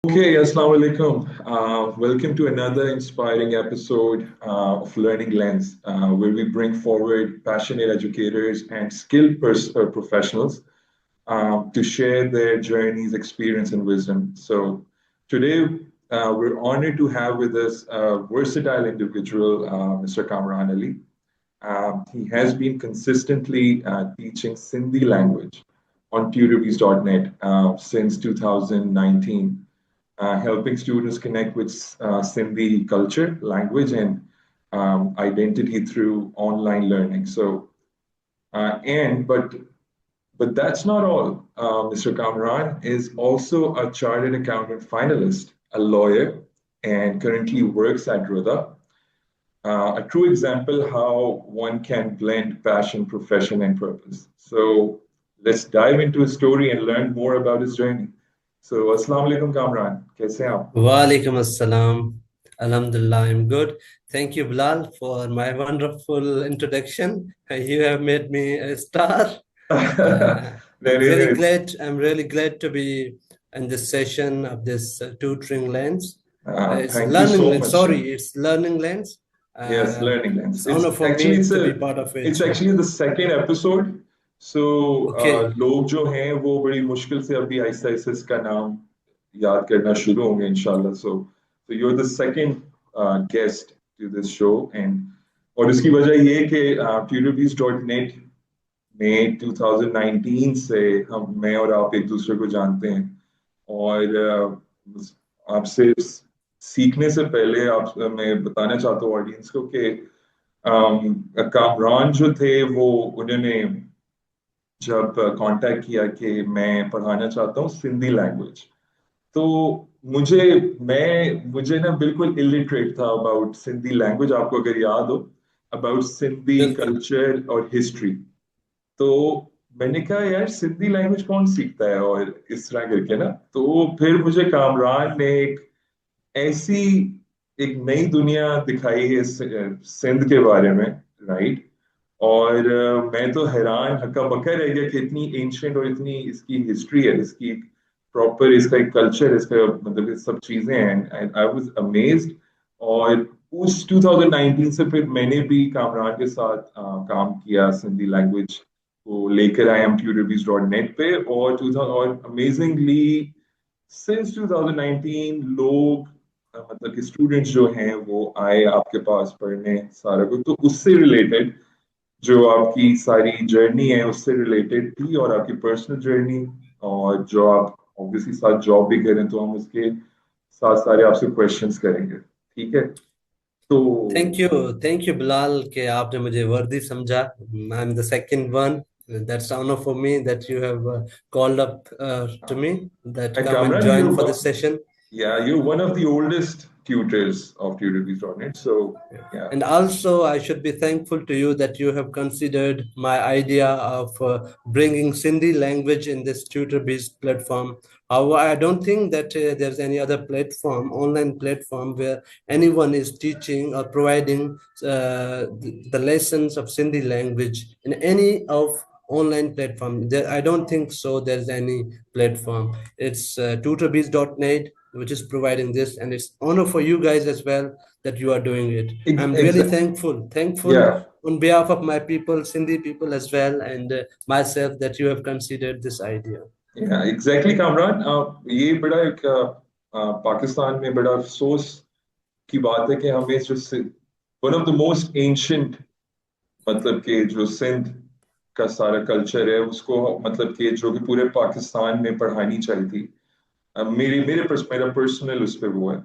Okay, Assalamu alaikum. Welcome to another inspiring episode of Learning Lens, where we bring forward passionate educators and skilled professionals to share their journeys, experience, and wisdom. So today, we're honored to have with us a versatile individual, Mr. Kamran Ali. He has been consistently teaching Sindhi language on tutorbees.net since 2019, helping students connect with Sindhi culture, language, and identity through online learning. So, and but that's not all. Mr. Kamran is also a chartered accountant finalist, a lawyer, and currently works at Rudha, a true example how one can blend passion, profession, and purpose. So let's dive into his story and learn more about his journey. So, Assalamu alaikum, Kamran. कैसे हैं आप? Walaikum assalam. Alhamdulillah, I'm good. Thank you, Bilal, for my wonderful introduction. You have made me a star. नहीं, नहीं, नहीं. I'm really glad to be in this session of this tutoring lens. It's Thank you learning so lens. much. Sorry, it's learning lens. Yes, Learning Lens. It's honor for Actually, me to be part of it. it's actually the second episode. So, Okay. लोग जो हैं वो बड़ी मुश्किल से अभी आहिस्ता आहिस्ता इसका नाम याद करना शुरू होंगे इंशाल्लाह. So you're the second guest to this show, and और इसकी वजह ये कि tutorbees.net में 2019 से मैं और आप एक दूसरे को जानते हैं, और आपसे सीखने से पहले मैं बताना चाहता हूँ ऑडियंस को कि कामरान जो थे वो उन्होंने जब कांटेक्ट किया कि मैं पढ़ाना चाहता हूँ सिंधी लैंग्वेज, तो मुझे ना बिल्कुल इलिटरेट था अबाउट सिंधी लैंग्वेज. आपको अगर याद हो, अबाउट सिंधी बिल्कुल. कल्चर और हिस्ट्री, तो मैंने कहा यार सिंधी लैंग्वेज कौन सीखता है, और इस तरह करके ना, तो फिर मुझे कामरान ने ऐसी एक नई दुनिया दिखाई है सिंध के बारे में, राइट. और मैं तो हैरान हक्का बक्का रह गया कि इतनी एंशियंट और इतनी इसकी हिस्ट्री है, इसकी प्रॉपर इसका एक कल्चर है, इसका मतलब ये सब चीजें हैं. I was amazed. और उस 2019 से फिर मैंने भी कामरान के साथ काम किया सिंधी लैंग्वेज को लेकर. आई एम tutorbees.net पे, और 2000 और अमेजिंगली सिंस 2019 लोग मतलब कि स्टूडेंट्स जो हैं वो आए आपके पास पढ़ने सारा कुछ, तो उससे रिलेटेड जो आपकी सारी जर्नी है उससे रिलेटेड थी, और आपकी पर्सनल जर्नी, और जो आप ऑब्वियसली साथ जॉब भी करें तो हम उसके साथ सारे आपसे क्वेश्चंस करेंगे, ठीक है. तो थैंक यू बिलाल कि आपने मुझे वर्दी समझा. I am the second one. That's honor for me that you have called up to me that and come and Kamran, join for this session. you're one of the oldest tutors of tutorbees.net, so yeah. And also, I should be thankful to you that you have considered my idea of bringing Sindhi language in this tutor-based platform. However, I don't think that there's any other platform, online platform, where anyone is teaching or providing the lessons of Sindhi language in any of online platform. I don't think so. There's any platform. It's tutorbees.net which is providing this, and it's honor for you guys as well that you are doing it. I'm really thankful Yeah. on behalf of my people, Sindhi people as well, and myself that you have considered this idea. Yeah, exactly, Kamran. ये बड़ा एक पाकिस्तान में बड़ा अफसोस की बात है कि हमें जो one of the most ancient मतलब कि जो सिंध का सारा कल्चर है उसको मतलब कि जो कि पूरे पाकिस्तान में पढ़ानी चाहिए थी. मेरा पर्सनल उस पे वो है.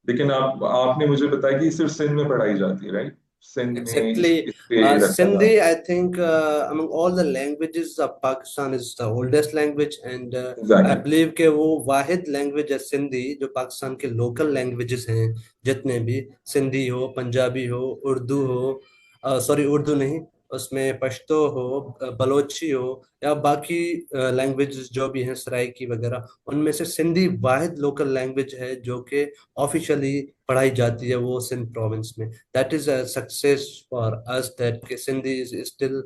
लेकिन आपने मुझे बताया कि सिर्फ सिंध में पढ़ाई जाती है, राइट. सिंध में Exactly. इस पे रखा था. Sindhi, I think, among all the languages of Pakistan is the oldest language, and I Exactly. believe कि वो वाहिद language है सिंधी जो पाकिस्तान के local languages हैं जितने भी, सिंधी हो, पंजाबी हो, उर्दू हो, सॉरी उर्दू नहीं, उसमें पश्तो हो, बलोची हो, या बाकी लैंग्वेजेस जो भी हैं सराइकी वगैरह, उनमें से सिंधी वाहिद लोकल लैंग्वेज है जो कि ऑफिशियली पढ़ाई जाती है वो सिंध प्रोविंस में। That is a success for us that Sindhi is still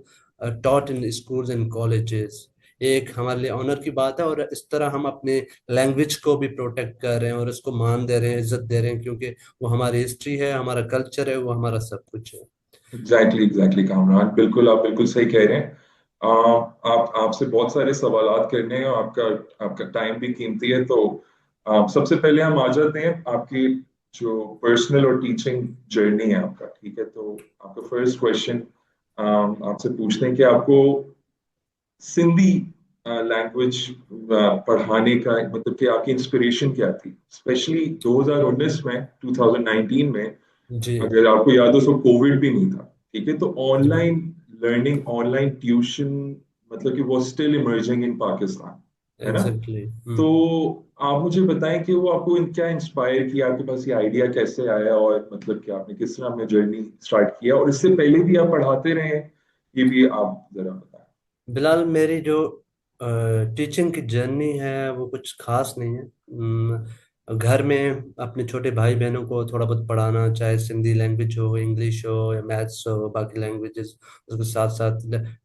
taught in schools and colleges। ये एक हमारे लिए ऑनर की बात है, और इस तरह हम अपने लैंग्वेज को भी प्रोटेक्ट कर रहे हैं और उसको मान दे रहे हैं, इज्जत दे रहे हैं, क्योंकि वो हमारी हिस्ट्री है, हमारा कल्चर है, वो हमारा सब कुछ है। एग्जैक्टली कामरान, बिल्कुल आप बिल्कुल सही कह रहे हैं। आप आपसे बहुत सारे सवालात करने हैं और आपका आपका टाइम भी कीमती है, तो सबसे पहले हम आ जाते हैं आपकी जो पर्सनल और टीचिंग जर्नी है आपका। ठीक है, तो आपका फर्स्ट क्वेश्चन आपसे पूछते हैं कि आपको सिंधी लैंग्वेज पढ़ाने का मतलब कि आपकी इंस्पिरेशन क्या थी, स्पेशली 2019 में, 2019 में। जी अगर आपको याद हो तो कोविड भी नहीं था, ठीक है, तो जी। ऑनलाइन लर्निंग, ऑनलाइन ट्यूशन मतलब कि वो स्टिल इमर्जिंग इन पाकिस्तान, है ना? एग्जैक्टली। तो आप मुझे बताएं कि वो आपको क्या इंस्पायर किया, आपके पास ये आइडिया कैसे आया, और मतलब कि आपने किस तरह अपनी जर्नी स्टार्ट किया, और इससे पहले भी आप पढ़ाते रहे हैं, ये भी आप जरा बताएं। बिलाल, मेरी जो टीचिंग की जर्नी है वो कुछ खास नहीं है। घर में अपने छोटे भाई बहनों को थोड़ा बहुत पढ़ाना, चाहे सिंधी लैंग्वेज हो, इंग्लिश हो या मैथ्स हो, बाकी लैंग्वेजेस। उसके साथ साथ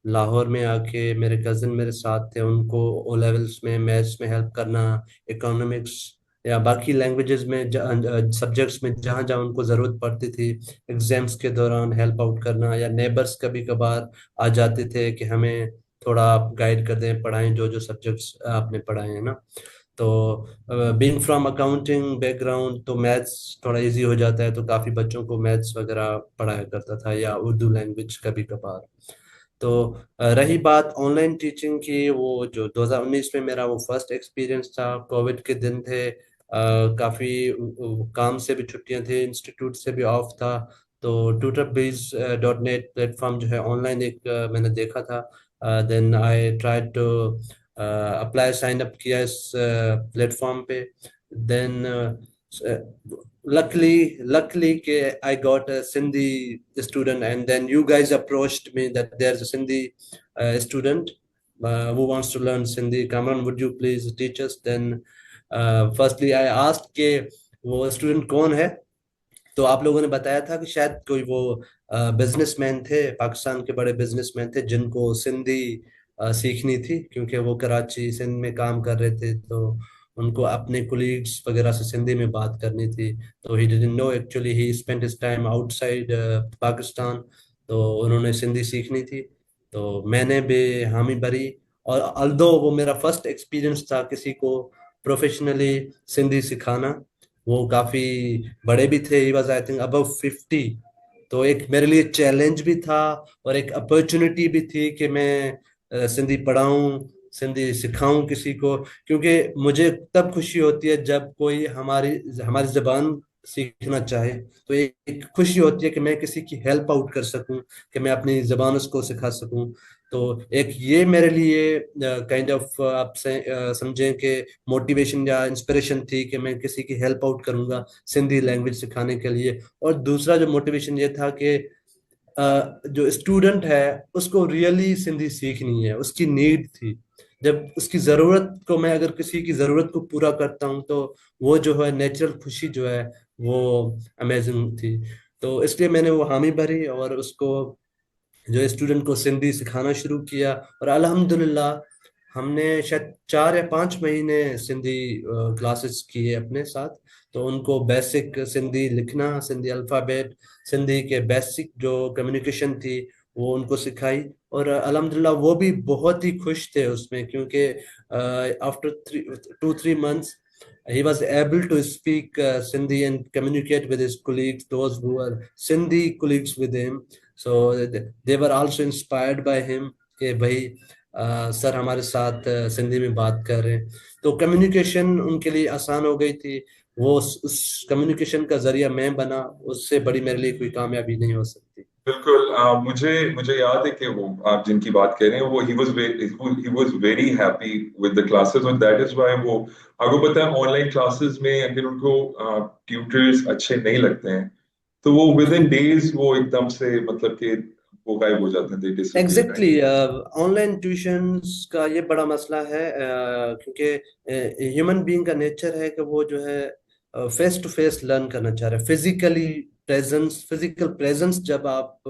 लाहौर में आके मेरे कजिन मेरे साथ थे, उनको ओ लेवल्स में मैथ्स में हेल्प करना, इकोनॉमिक्स या बाकी लैंग्वेजेस में, सब्जेक्ट्स में जहाँ जहाँ उनको ज़रूरत पड़ती थी, एग्जाम्स के दौरान हेल्प आउट करना, या नेबर्स कभी कभार आ जाते थे कि हमें थोड़ा आप गाइड कर दें, पढ़ाएं जो जो सब्जेक्ट्स आपने पढ़ाए हैं ना। तो बीइंग फ्रॉम अकाउंटिंग बैकग्राउंड, तो मैथ्स थोड़ा इजी हो जाता है, तो काफ़ी बच्चों को मैथ्स वगैरह पढ़ाया करता था, या उर्दू लैंग्वेज कभी कभार। तो रही बात ऑनलाइन टीचिंग की, वो जो 2019 में मेरा वो फर्स्ट एक्सपीरियंस था, कोविड के दिन थे, काफ़ी काम से भी छुट्टियां थी, इंस्टीट्यूट से भी ऑफ था। तो tutorbiz.net प्लेटफॉर्म जो है ऑनलाइन, एक मैंने देखा था। Then I try to apply, sign up किया इस प्लेटफॉर्म पे। Then luckily ke I got a Sindhi student, and then you guys approached me that there's a Sindhi student who wants to learn Sindhi. Kamran, would you please teach us? Then firstly I asked के वो student कौन है, तो आप लोगों ने बताया था कि शायद कोई वो बिजनेसमैन थे, पाकिस्तान के बड़े बिजनेसमैन थे, जिनको सिंधी सीखनी थी, क्योंकि वो कराची सिंध में काम कर रहे थे, तो उनको अपने कोलीग्स वगैरह से सिंधी में बात करनी थी। तो he didn't know, actually he spent his time outside Pakistan, तो उन्होंने सिंधी सीखनी थी। तो मैंने भी हामी भरी, और अल्दो वो मेरा फर्स्ट एक्सपीरियंस था किसी को प्रोफेशनली सिंधी सिखाना। वो काफी बड़े भी थे, he was I think above 50। तो एक मेरे लिए चैलेंज भी था और एक अपॉर्चुनिटी भी थी कि मैं सिंधी पढ़ाऊं, सिंधी सिखाऊं किसी को, क्योंकि मुझे तब खुशी होती है जब कोई हमारी हमारी जबान सीखना चाहे। तो एक खुशी होती है कि मैं किसी की हेल्प आउट कर सकूं, कि मैं अपनी जबान उसको सिखा सकूं। तो एक ये मेरे लिए काइंड ऑफ आप समझें कि मोटिवेशन या इंस्पिरेशन थी कि मैं किसी की हेल्प आउट करूंगा सिंधी लैंग्वेज सिखाने के लिए। और दूसरा जो मोटिवेशन ये था कि जो स्टूडेंट है उसको रियली सिंधी सीखनी है, उसकी नीड थी। जब उसकी जरूरत को मैं, अगर किसी की जरूरत को पूरा करता हूँ, तो वो जो है नेचुरल खुशी जो है वो अमेजिंग थी। तो इसलिए मैंने वो हामी भरी और उसको, जो स्टूडेंट को सिंधी सिखाना शुरू किया। और अल्हम्दुलिल्लाह हमने शायद 4 या 5 महीने सिंधी क्लासेस किए अपने साथ। तो उनको बेसिक सिंधी लिखना, सिंधी अल्फ़ाबेट, सिंधी के बेसिक जो कम्युनिकेशन थी वो उनको सिखाई। और अल्हम्दुलिल्लाह वो भी बहुत ही खुश थे उसमें, क्योंकि after 2-3 months he was able to speak Sindhi and communicate with his colleagues, those who were Sindhi colleagues with him. So they were also inspired by him कि भाई सर हमारे साथ सिंधी में बात कर रहे हैं। तो कम्युनिकेशन उनके लिए आसान हो गई थी। वो उस कम्युनिकेशन का जरिया मैं बना, उससे बड़ी मेरे लिए कोई कामयाबी नहीं हो सकती। बिल्कुल। मुझे मुझे याद है कि वो आप जिनकी बात कर रहे हैं, वो he was very happy with the classes, और दैट इज व्हाई वो, आपको पता है ऑनलाइन क्लासेस में अगर उनको ट्यूटर्स अच्छे नहीं लगते हैं, तो वो विद इन डेज वो एकदम से मतलब कि वो गायब हो जाते हैं, they disappear exactly kind. Online tuitions का ये बड़ा मसला है, क्योंकि ह्यूमन बीइंग का नेचर है कि वो जो है फेस टू फेस लर्न करना चाह रहे हैं, फिजिकल प्रेजेंस जब आप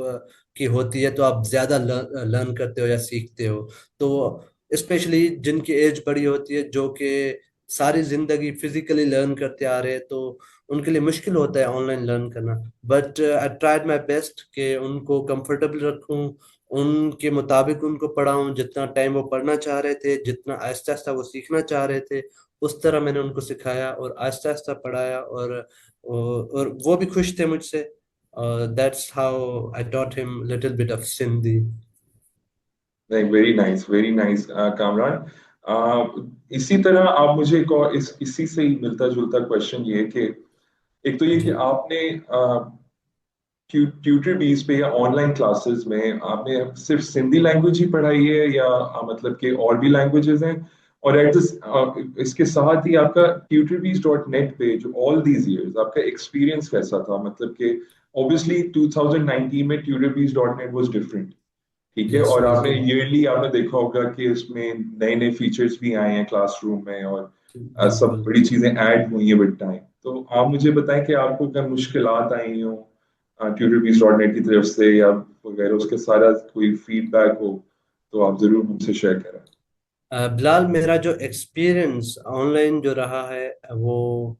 की होती है तो आप ज्यादा लर्न करते हो या सीखते हो। तो स्पेशली जिनकी एज बड़ी होती है, जो कि सारी जिंदगी फिजिकली लर्न करते आ रहे हैं, तो उनके लिए मुश्किल होता है ऑनलाइन लर्न करना। But I tried my best कि उनको कंफर्टेबल रखूं, उनके मुताबिक उनको पढ़ाऊं, जितना टाइम वो पढ़ना चाह रहे थे, जितना आहिस्ता आहिस्ता वो सीखना चाह रहे थे, उस तरह मैंने उनको सिखाया और आहिस्ता आहिस्ता पढ़ाया। और वो भी खुश थे मुझसे। That's how I taught him little bit of Sindhi. नहीं, वेरी नाइस कामरान। इसी तरह आप मुझे एक और इसी से ही मिलता जुलता क्वेश्चन ये है कि एक तो ये कि जी। आपने ट्यूटर बेस पे या ऑनलाइन क्लासेस में आपने सिर्फ सिंधी लैंग्वेज ही पढ़ाई है, या मतलब कि और भी लैंग्वेजेस हैं? और एट दिस इसके साथ ही आपका tutorbees.net पे जो ऑल दीज इयर्स आपका एक्सपीरियंस कैसा था? मतलब कि ऑब्वियसली 2019 में tutorbees.net वाज डिफरेंट, ठीक है, यस और यस आपने ईयरली आपने देखा होगा कि इसमें नए नए फीचर्स भी आए हैं क्लासरूम में, और सब बिल्कुल। बड़ी चीजें ऐड हुई हैं विद टाइम। तो आप मुझे बताएं कि आपको क्या मुश्किलात आई हो tutorbees.net की तरफ से या वगैरह, उसके सारा कोई फीडबैक हो तो आप जरूर हमसे शेयर करें। बिलाल, मेरा जो एक्सपीरियंस ऑनलाइन जो रहा है वो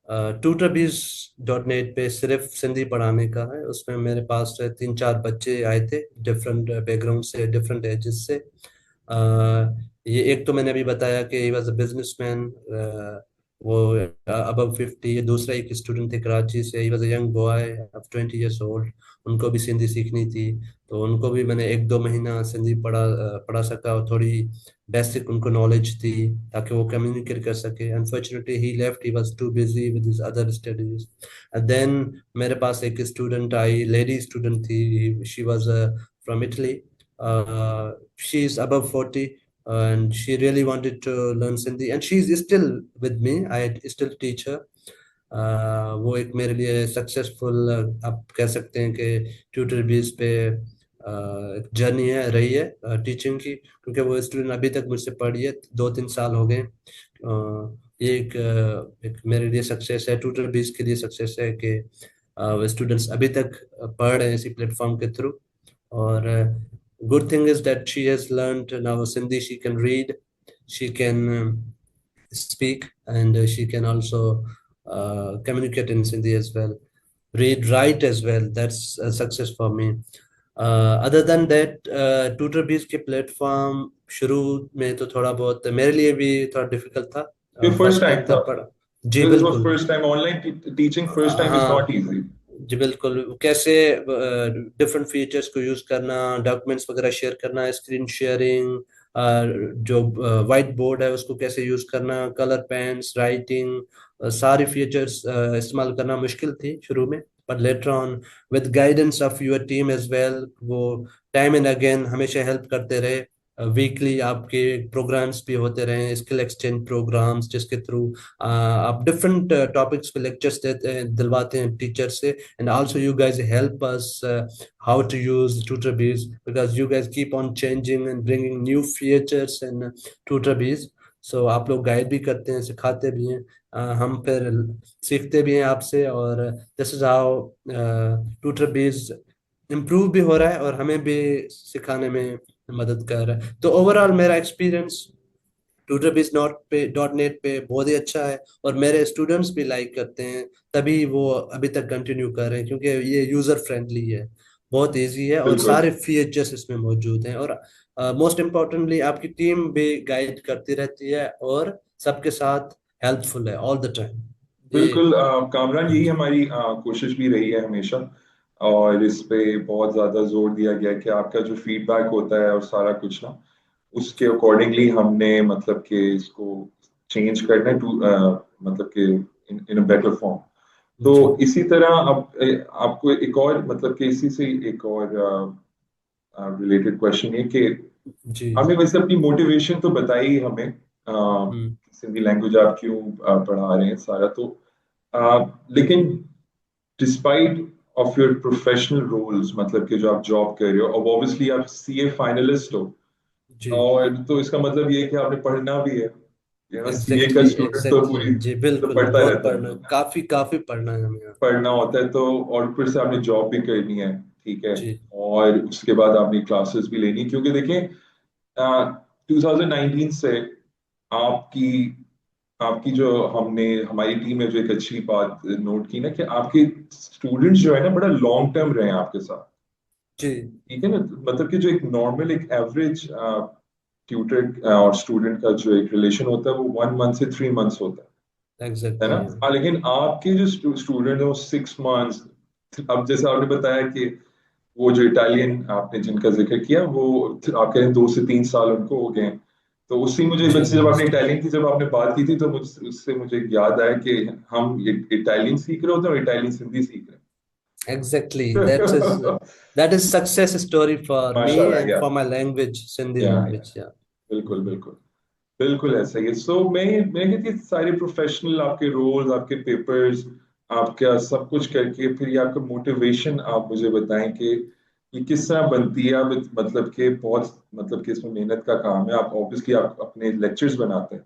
ट्यूटरबीज डॉट नेट पे सिर्फ सिंधी पढ़ाने का है। उसमें मेरे पास 3-4 बच्चे आए थे, डिफरेंट बैकग्राउंड से, डिफरेंट एजेस से। ये एक तो मैंने अभी बताया कि ही वॉज अ बिजनेसमैन, वो अबव 50। दूसरा एक स्टूडेंट थे कराची से, he was a young boy of 20 years old. उनको भी सिंधी सीखनी थी, तो उनको भी मैंने 1-2 महीना सिंधी पढ़ा सका, और थोड़ी बेसिक उनको नॉलेज थी ताकि वो कम्युनिकेट कर सके। Unfortunately he left, he was too busy with his other studies. And then मेरे पास एक स्टूडेंट आई, लेडी स्टूडेंट थी, she was from Italy. She is above 40 and she really wanted to learn Sindhi, and she is still with me. I still teach her. वो एक मेरे लिए successful, आप कह सकते हैं कि ट्यूटर बेस पे जर्नी है रही है टीचिंग की, क्योंकि वो स्टूडेंट अभी तक मुझसे पढ़ी है, 2-3 साल हो गए। ये एक मेरे लिए सक्सेस है, ट्यूटर बेस के लिए सक्सेस है कि वो स्टूडेंट्स अभी तक पढ़ रहे हैं इसी प्लेटफॉर्म के थ्रू। और good thing is that she has learned now Sindhi, she can read, she can speak, and she can also communicate in Sindhi as well, read, write as well. That's a success for me. Other than that, TutorBees के platform शुरू में तो थोड़ा बहुत मेरे लिए भी थोड़ा डिफिकल्ट था। ये फर्स्ट फर्स्ट टाइम टाइम था था? पढ़ा। जी दिस वाज बिल्कुल। First time online teaching, first time is not हाँ इजी। जी बिल्कुल, कैसे डिफरेंट फीचर्स को यूज करना, डॉक्यूमेंट्स वगैरह शेयर करना, स्क्रीन शेयरिंग, जो वाइट बोर्ड है उसको कैसे यूज करना, कलर पेन्स, राइटिंग, सारी फीचर्स इस्तेमाल करना मुश्किल थी शुरू में। पर later on with guidance of your team as well, वो टाइम एंड अगेन हमेशा हेल्प करते रहे। वीकली आपके प्रोग्राम्स भी होते रहे, स्किल एक्सचेंज प्रोग्राम्स, जिसके थ्रू आप डिफरेंट टॉपिक्स पे लेक्चर्स देते हैं, दिलवाते हैं टीचर से। And also you guys help us how to use TutorBees, because you guys keep on changing and bringing new features in TutorBees. सो आप लोग गाइड भी करते हैं, सिखाते भी हैं, हम फिर सीखते भी हैं आपसे। और this is how TutorBees improve भी हो रहा है और हमें भी सिखाने में मदद कर रहा है। तो ओवरऑल मेरा एक्सपीरियंस ट्यूटरबीज नॉट पे डॉट नेट पे बहुत ही अच्छा है, और मेरे स्टूडेंट्स भी लाइक करते हैं, तभी वो अभी तक कंटिन्यू कर रहे हैं, क्योंकि ये यूजर फ्रेंडली है, बहुत इजी है, और बिल्कुल सारे फीचर्स इसमें मौजूद हैं। और मोस्ट इम्पोर्टेंटली आपकी टीम भी गाइड करती रहती है और सबके साथ हेल्पफुल है ऑल द टाइम। ये बिल्कुल कामरान, यही हमारी कोशिश भी रही है हमेशा, और इस पे बहुत ज्यादा जोर दिया गया है कि आपका जो फीडबैक होता है और सारा कुछ ना, उसके अकॉर्डिंगली हमने मतलब कि इसको चेंज करना है टू मतलब कि इन अ बेटर फॉर्म। तो जी इसी तरह अब आपको एक और मतलब कि इसी से एक और रिलेटेड क्वेश्चन है कि जी आपने जी। वैसे अपनी मोटिवेशन तो बताई हमें, हम्म। सिंधी लैंग्वेज आप क्यों पढ़ा रहे हैं सारा, तो लेकिन despite of your professional roles, मतलब कि जो आप जॉब कर रहे हो, अब ऑब्वियसली आप सीए फाइनलिस्ट हो, जी और तो इसका मतलब ये है कि आपने पढ़ना भी है। सीए का एग्जैक्टली स्टूडेंट तो एग्जैक्टली पूरी जी तो बिल्कुल, पढ़ता बहुत रहता पढ़ना, है, काफी काफी पढ़ना है हमें यहाँ। पढ़ना होता है तो, और फिर से आपने जॉब भी करनी है, ठीक है, जी और उसके बाद आपने क्लासेस भी लेनी, क्योंकि देखें 2019 से आपकी आपकी जो हमने हमारी टीम में जो एक अच्छी बात नोट की ना, कि आपके स्टूडेंट्स जो है ना बड़ा लॉन्ग टर्म रहे हैं आपके साथ, जी ठीक है ना। मतलब कि जो एक नॉर्मल एक एवरेज ट्यूटर और स्टूडेंट का जो एक रिलेशन होता है वो 1 मंथ से 3 मंथ्स होता है ना। एग्जैक्टली लेकिन आपके जो स्टूडेंट है वो 6 मंथ्स। अब जैसे आपने बताया कि वो जो इटालियन आपने जिनका जिक्र किया, वो आप कह रहे हैं 2 से 3 साल उनको हो गए हैं। तो उससे मुझे जी बच्चे, जब आपने मास्टर इटालियन की जब आपने बात की थी, तो मुझे उससे मुझे याद आया कि हम इटालियन सीख रहे होते हैं और इटालियन सिंधी सीख रहे एग्जैक्टली हैं। that is success story for me माशाल्लाह, and या for my language, Sindhi या language, yeah. बिल्कुल Mhm. बिल्कुल, बिल्कुल ऐसा ही है। सो मैं कहती हूँ सारे प्रोफेशनल आपके रोल्स, आपके पेपर्स, आपका सब कुछ करके फिर ये आपका मोटिवेशन आप मुझे बताएं कि ये किस तरह बनती है। आप मतलब कि बहुत, मतलब कि इसमें मेहनत का काम है, आप ऑब्वियसली आप अपने लेक्चर्स बनाते हैं,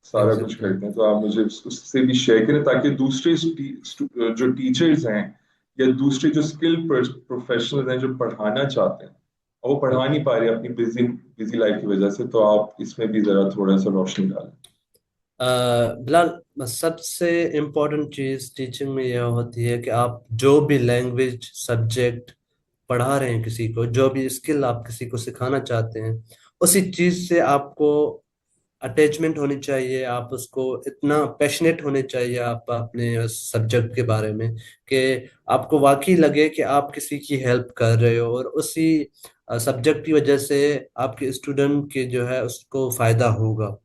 सारा कुछ Exactly. करते हैं, तो आप मुझे उससे भी शेयर करें, ताकि दूसरे जो टीचर्स हैं या दूसरे जो स्किल प्रोफेशनल्स हैं जो पढ़ाना चाहते हैं और वो पढ़ा नहीं पा रहे अपनी बिजी बिजी लाइफ की वजह से, तो आप इसमें भी जरा थोड़ा सा रोशनी डालें। बिलाल, सबसे इम्पोर्टेंट चीज टीचिंग में यह होती है कि आप जो भी लैंग्वेज सब्जेक्ट पढ़ा रहे हैं, किसी को जो भी स्किल आप किसी को सिखाना चाहते हैं, उसी चीज से आपको अटैचमेंट होनी चाहिए। आप उसको इतना पैशनेट होने चाहिए आप अपने सब्जेक्ट के बारे में कि आपको वाकई लगे कि आप किसी की हेल्प कर रहे हो, और उसी सब्जेक्ट की वजह से आपके स्टूडेंट के जो है उसको फायदा होगा।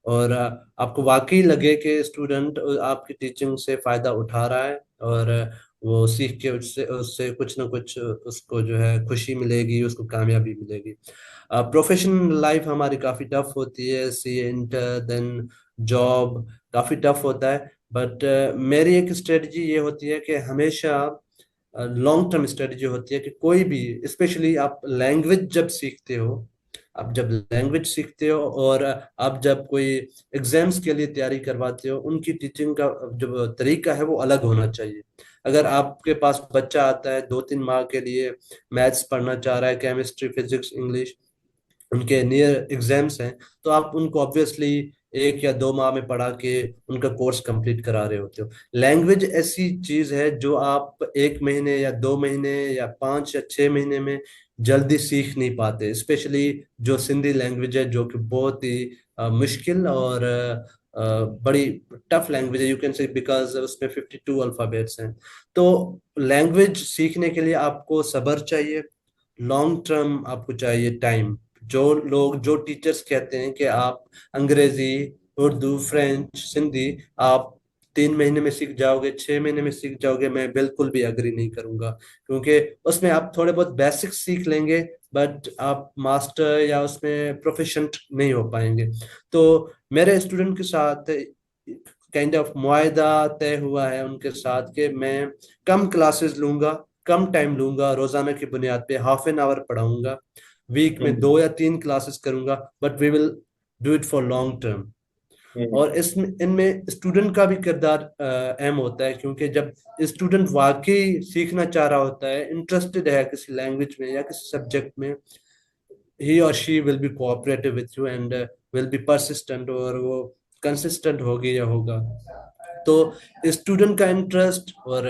और आपको वाकई लगे कि स्टूडेंट आपकी टीचिंग से फायदा उठा रहा है, और वो सीख के उससे उससे कुछ ना कुछ उसको जो है खुशी मिलेगी, उसको कामयाबी मिलेगी। प्रोफेशनल लाइफ हमारी काफी टफ होती है, सी इंटर देन जॉब, काफी टफ होता है। बट मेरी एक स्ट्रेटजी ये होती है कि हमेशा लॉन्ग टर्म स्ट्रेटजी होती है कि कोई भी, स्पेशली आप लैंग्वेज जब सीखते हो, आप जब लैंग्वेज सीखते हो और आप जब कोई एग्जाम्स के लिए तैयारी करवाते हो, उनकी टीचिंग का जो तरीका है वो अलग होना चाहिए। अगर आपके पास बच्चा आता है 2-3 माह के लिए, मैथ्स पढ़ना चाह रहा है, केमिस्ट्री फिजिक्स इंग्लिश, उनके नियर एग्जाम्स हैं, तो आप उनको ऑब्वियसली 1 या 2 माह में पढ़ा के उनका कोर्स कंप्लीट करा रहे होते हो। लैंग्वेज ऐसी चीज है जो आप 1 महीने या 2 महीने या 5 या 6 महीने में जल्दी सीख नहीं पाते, स्पेशली जो सिंधी लैंग्वेज है, जो कि बहुत ही मुश्किल और बड़ी टफ लैंग्वेज है, यू कैन से, बिकॉज उसमें 52 अल्फाबेट्स हैं। तो लैंग्वेज सीखने के लिए आपको सब्र चाहिए, लॉन्ग टर्म आपको चाहिए टाइम। जो टीचर्स कहते हैं कि आप अंग्रेजी, उर्दू, फ्रेंच, सिंधी आप 3 महीने में सीख जाओगे, 6 महीने में सीख जाओगे, मैं बिल्कुल भी अग्री नहीं करूंगा, क्योंकि उसमें आप थोड़े बहुत बेसिक्स सीख लेंगे, बट आप मास्टर या उसमें प्रोफिशिएंट नहीं हो पाएंगे। तो मेरे स्टूडेंट के साथ काइंड ऑफ मुआहदा तय हुआ है उनके साथ कि मैं कम क्लासेस लूंगा, कम टाइम लूंगा, रोजाना की बुनियाद पे ½ आवर पढ़ाऊंगा, वीक में हम्म 2 या 3 क्लासेस करूंगा, but we will do it for long term. Hmm और इसमें इनमें स्टूडेंट का भी किरदार अहम होता है, क्योंकि जब स्टूडेंट वाकई सीखना चाह रहा होता है, इंटरेस्टेड है किसी लैंग्वेज में या किसी सब्जेक्ट में, ही और she will be cooperative with you and will be persistent, और वो कंसिस्टेंट होगी या होगा। तो स्टूडेंट का इंटरेस्ट और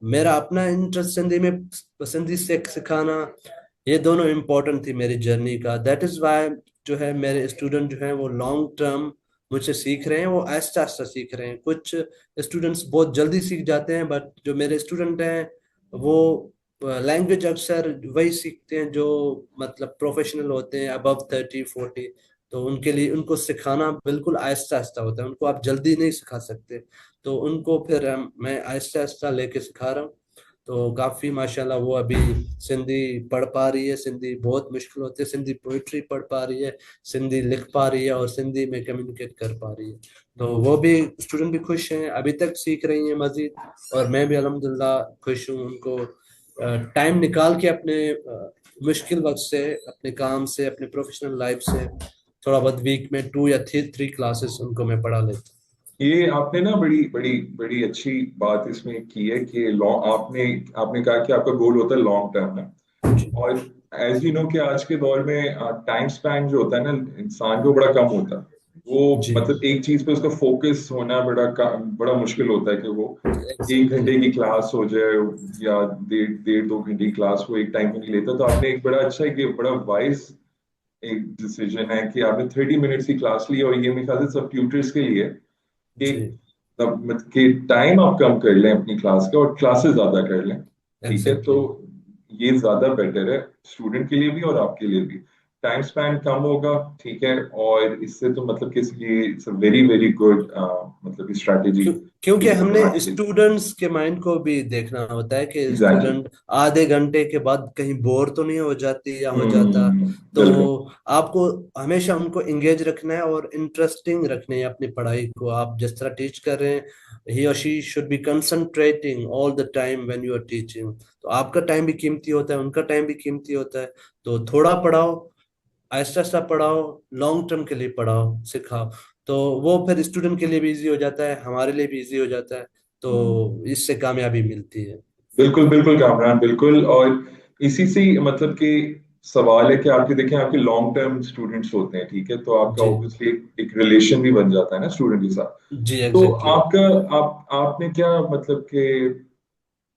मेरा अपना इंटरेस्ट सिंधी में, सिंधी से सिखाना, ये दोनों इम्पोर्टेंट थी मेरी जर्नी का। दैट इज वाई जो है मेरे स्टूडेंट जो है वो लॉन्ग टर्म मुझसे सीख रहे हैं, वो आहिस्ता आहिस्ता सीख रहे हैं। कुछ स्टूडेंट्स बहुत जल्दी सीख जाते हैं, बट जो मेरे स्टूडेंट हैं वो लैंग्वेज अक्सर वही सीखते हैं जो मतलब प्रोफेशनल होते हैं, अबव 30-40। तो उनके लिए उनको सिखाना बिल्कुल आहिस्ता आहिस्ता होता है, उनको आप जल्दी नहीं सिखा सकते। तो उनको फिर मैं आहिस्ता आहिस्ता लेके सिखा रहा हूँ। तो काफी माशाल्लाह वो अभी सिंधी पढ़ पा रही है। सिंधी बहुत मुश्किल होती है, सिंधी पोइट्री पढ़ पा रही है, सिंधी लिख पा रही है और सिंधी में कम्युनिकेट कर पा रही है। तो वो भी स्टूडेंट भी खुश हैं, अभी तक सीख रही हैं मजीद। और मैं भी अल्हम्दुलिल्लाह खुश हूँ। उनको टाइम निकाल के अपने मुश्किल वक्त से, अपने काम से, अपने प्रोफेशनल लाइफ से थोड़ा बहुत वीक में 2 या 3 क्लासेस उनको मैं पढ़ा लेता ये आपने ना बड़ी बड़ी बड़ी अच्छी बात इसमें की है कि लॉन्ग आपने आपने कहा कि आपका गोल होता है लॉन्ग टर्म में। हूँ। जी और एज यू नो कि आज के दौर में टाइम स्पैन जो होता है ना इंसान को बड़ा कम होता है। वो जी। मतलब एक चीज पे उसका फोकस होना बड़ा मुश्किल होता है कि वो 1 घंटे एग्जैक्टली। की क्लास हो जाए या 1.5 2 घंटे की क्लास वो एक टाइम में नहीं लेता। तो आपने एक बड़ा अच्छा एक बड़ा वाइज एक डिसीजन है कि आपने 30 मिनट्स की क्लास ली। और ये मेरे ख्याल से सब ट्यूटर्स के लिए कि जी मतलब कि टाइम आप कम कर लें अपनी क्लास का और क्लासेस ज्यादा कर लें। ठीक है, तो एग्जैक्टली। ये ज्यादा बेटर है स्टूडेंट के लिए भी और आपके लिए भी। टाइम स्पैन कम होगा, ठीक है, और इससे तो मतलब कि ये it's a very very good मतलब स्ट्रैटेजी क्योंकि किसी को हमने पढ़ाने के लिए। स्टूडेंट्स के माइंड को भी देखना होता है कि एग्जैक्टली। स्टूडेंट आधे घंटे के बाद कहीं बोर तो नहीं हो जाती या हो जाता। तो बिल्कुल। आपको हमेशा उनको एंगेज रखना है और इंटरेस्टिंग रखना है अपनी पढ़ाई को। आप जिस तरह टीच कर रहे हैं, ही और she should be concentrating all the time when you are teaching. तो आपका टाइम भी कीमती होता है, उनका टाइम भी कीमती होता है। तो थोड़ा पढ़ाओ, आहिस्ता आहिस्ता पढ़ाओ, लॉन्ग टर्म के लिए पढ़ाओ, सिखाओ। तो वो फिर स्टूडेंट के लिए भी इजी हो जाता है, हमारे लिए भी इजी हो जाता है। तो हम्म। इससे कामयाबी मिलती है। बिल्कुल बिल्कुल कामरान, बिल्कुल। और इसी से मतलब कि सवाल है कि आपके देखें आपके लॉन्ग टर्म स्टूडेंट्स होते हैं, ठीक है, तो आपका जी ऑब्वियसली एक रिलेशन भी बन जाता है ना स्टूडेंट के साथ। जी तो एग्जैक्टली। आपका आपने क्या मतलब कि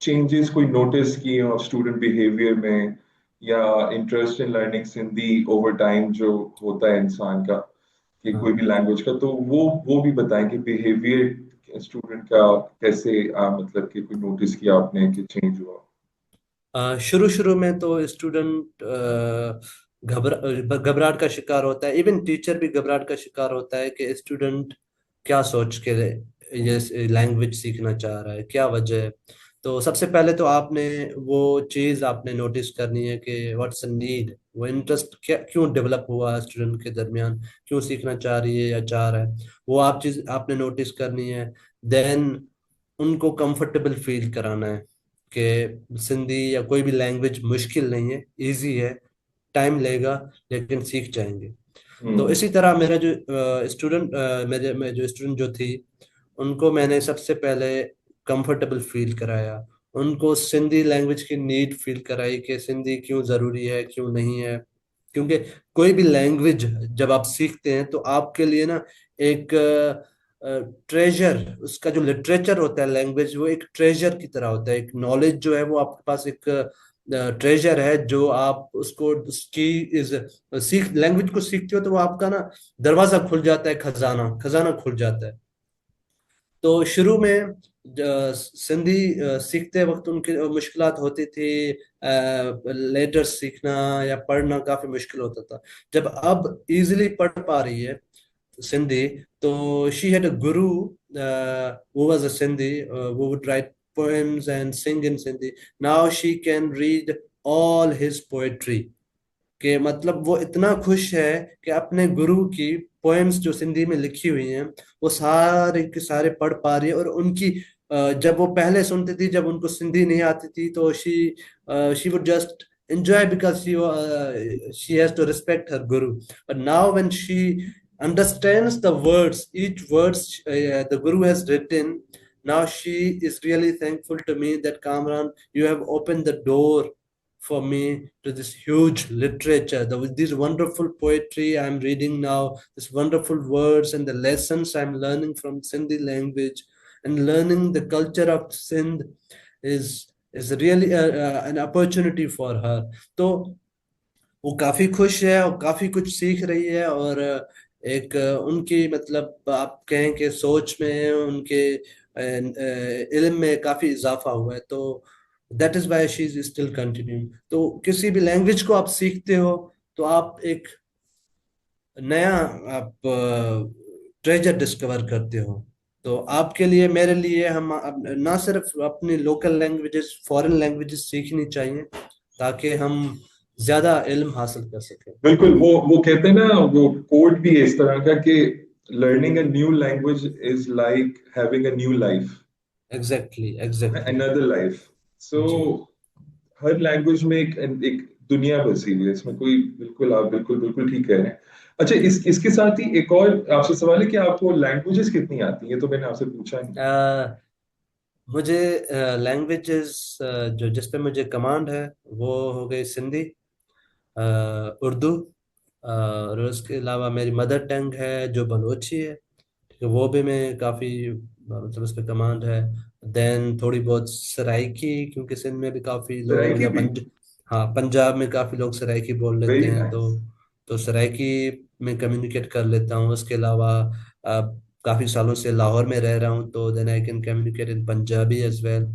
चेंजेस कोई नोटिस किए और स्टूडेंट बिहेवियर में या interest in learning Sindhi over time जो होता है इंसान का कि कोई हाँ। भी लैंग्वेज का, तो वो भी बताएं कि बिहेवियर स्टूडेंट का कैसे मतलब कि कोई नोटिस किया आपने कि चेंज हुआ। शुरू शुरू में तो स्टूडेंट घबराहट का शिकार होता है, इवन टीचर भी घबराहट का शिकार होता है कि स्टूडेंट क्या सोच के ये लैंग्वेज सीखना चाह रहा है, क्या वजह है। तो सबसे पहले तो आपने वो चीज़ आपने नोटिस करनी है कि व्हाट्स नीड, वो इंटरेस्ट क्या क्यों डेवलप हुआ स्टूडेंट के दरमियान, क्यों सीखना चाह रही है या चाह रहा है। वो आप चीज़ आपने नोटिस करनी है। देन उनको कंफर्टेबल फील कराना है कि सिंधी या कोई भी लैंग्वेज मुश्किल नहीं है, इजी है, टाइम लेगा लेकिन सीख जाएंगे। तो हम्म। इसी तरह मेरा जो स्टूडेंट मेरे में जो स्टूडेंट जो थी, उनको मैंने सबसे पहले कंफर्टेबल फील कराया। उनको सिंधी लैंग्वेज की नीड फील कराई कि सिंधी क्यों ज़रूरी है, क्यों नहीं है। क्योंकि कोई भी लैंग्वेज जब आप सीखते हैं तो आपके लिए ना एक ट्रेजर, उसका जो लिटरेचर होता है लैंग्वेज, वो एक ट्रेजर की तरह होता है। एक नॉलेज जो है वो आपके पास एक ट्रेजर है, जो आप उसको उसकी इस सीख लैंग्वेज को सीखते हो तो वो आपका ना दरवाजा खुल जाता है, खजाना खजाना खुल जाता है। तो शुरू में सिंधी सीखते वक्त उनकी मुश्किलात होती थी। लेटर्स सीखना या पढ़ना काफी मुश्किल होता था। जब अब इजीली पढ़ पा रही है सिंधी, तो she had a guru who was a Sindhi, who would write poems and sing in Sindhi. Now she can read all his poetry। कि मतलब वो इतना खुश है कि अपने गुरु की पोएम्स जो सिंधी में लिखी हुई हैं वो सारे के सारे पढ़ पा रही है। और उनकी जब वो पहले सुनती थी, जब उनको सिंधी नहीं आती थी, तो she would just enjoy because she has to respect her guru. But now when she understands the words, each words the guru has written, now she is really thankful to me that Kamran, you have opened the door for me to this huge literature, this wonderful poetry I'm reading now, this wonderful words and the lessons I'm learning from Sindhi language, and learning the culture of Sindh is really an opportunity for her. तो वो काफी खुश है और काफी कुछ सीख रही है। और एक उनकी मतलब आप कहें कि सोच में, उनके इल्म में काफी इजाफा हुआ है। तो that is why she is still continuing. तो किसी भी लैंग्वेज को आप सीखते हो तो आप एक नया आप ट्रेजर डिस्कवर करते हो। तो आपके लिए, मेरे लिए, हम ना सिर्फ अपनी लोकल लैंग्वेजेस, फॉरेन लैंग्वेजेस सीखनी चाहिए ताकि हम ज्यादा इल्म हासिल कर सकें। बिल्कुल, वो कहते हैं ना, वो कोट भी है इस तरह का कि learning a new language is like having a new life, exactly, exactly. Another life. So जी। हर लैंग्वेज में एक दुनिया बसी हुई है इसमें, कोई, बिल्कुल आप बिल्कुल बिल्कुल ठीक कह रहे हैं। अच्छा, इसके साथ ही एक और आपसे सवाल है कि आपको लैंग्वेजेस कितनी आती हैं, तो मैंने आपसे पूछा नहीं। मुझे लैंग्वेजेस जो जिस पे मुझे कमांड है वो हो गई सिंधी, उर्दू, और उसके अलावा मेरी मदर टंग है जो बलोची है, ठीक है, वो भी मैं काफ़ी, मतलब उस पर कमांड है। देन थोड़ी बहुत सराइकी, क्योंकि सिंध में भी काफ़ी लोग, सराइकी या भी। हाँ, पंजाब में काफ़ी लोग सराइकी बोल लेते वेरी हैं, नाइस। तो सराइकी में कम्युनिकेट कर लेता हूँ। उसके अलावा काफ़ी सालों से लाहौर में रह रहा हूँ, तो then I can communicate in Punjabi as well.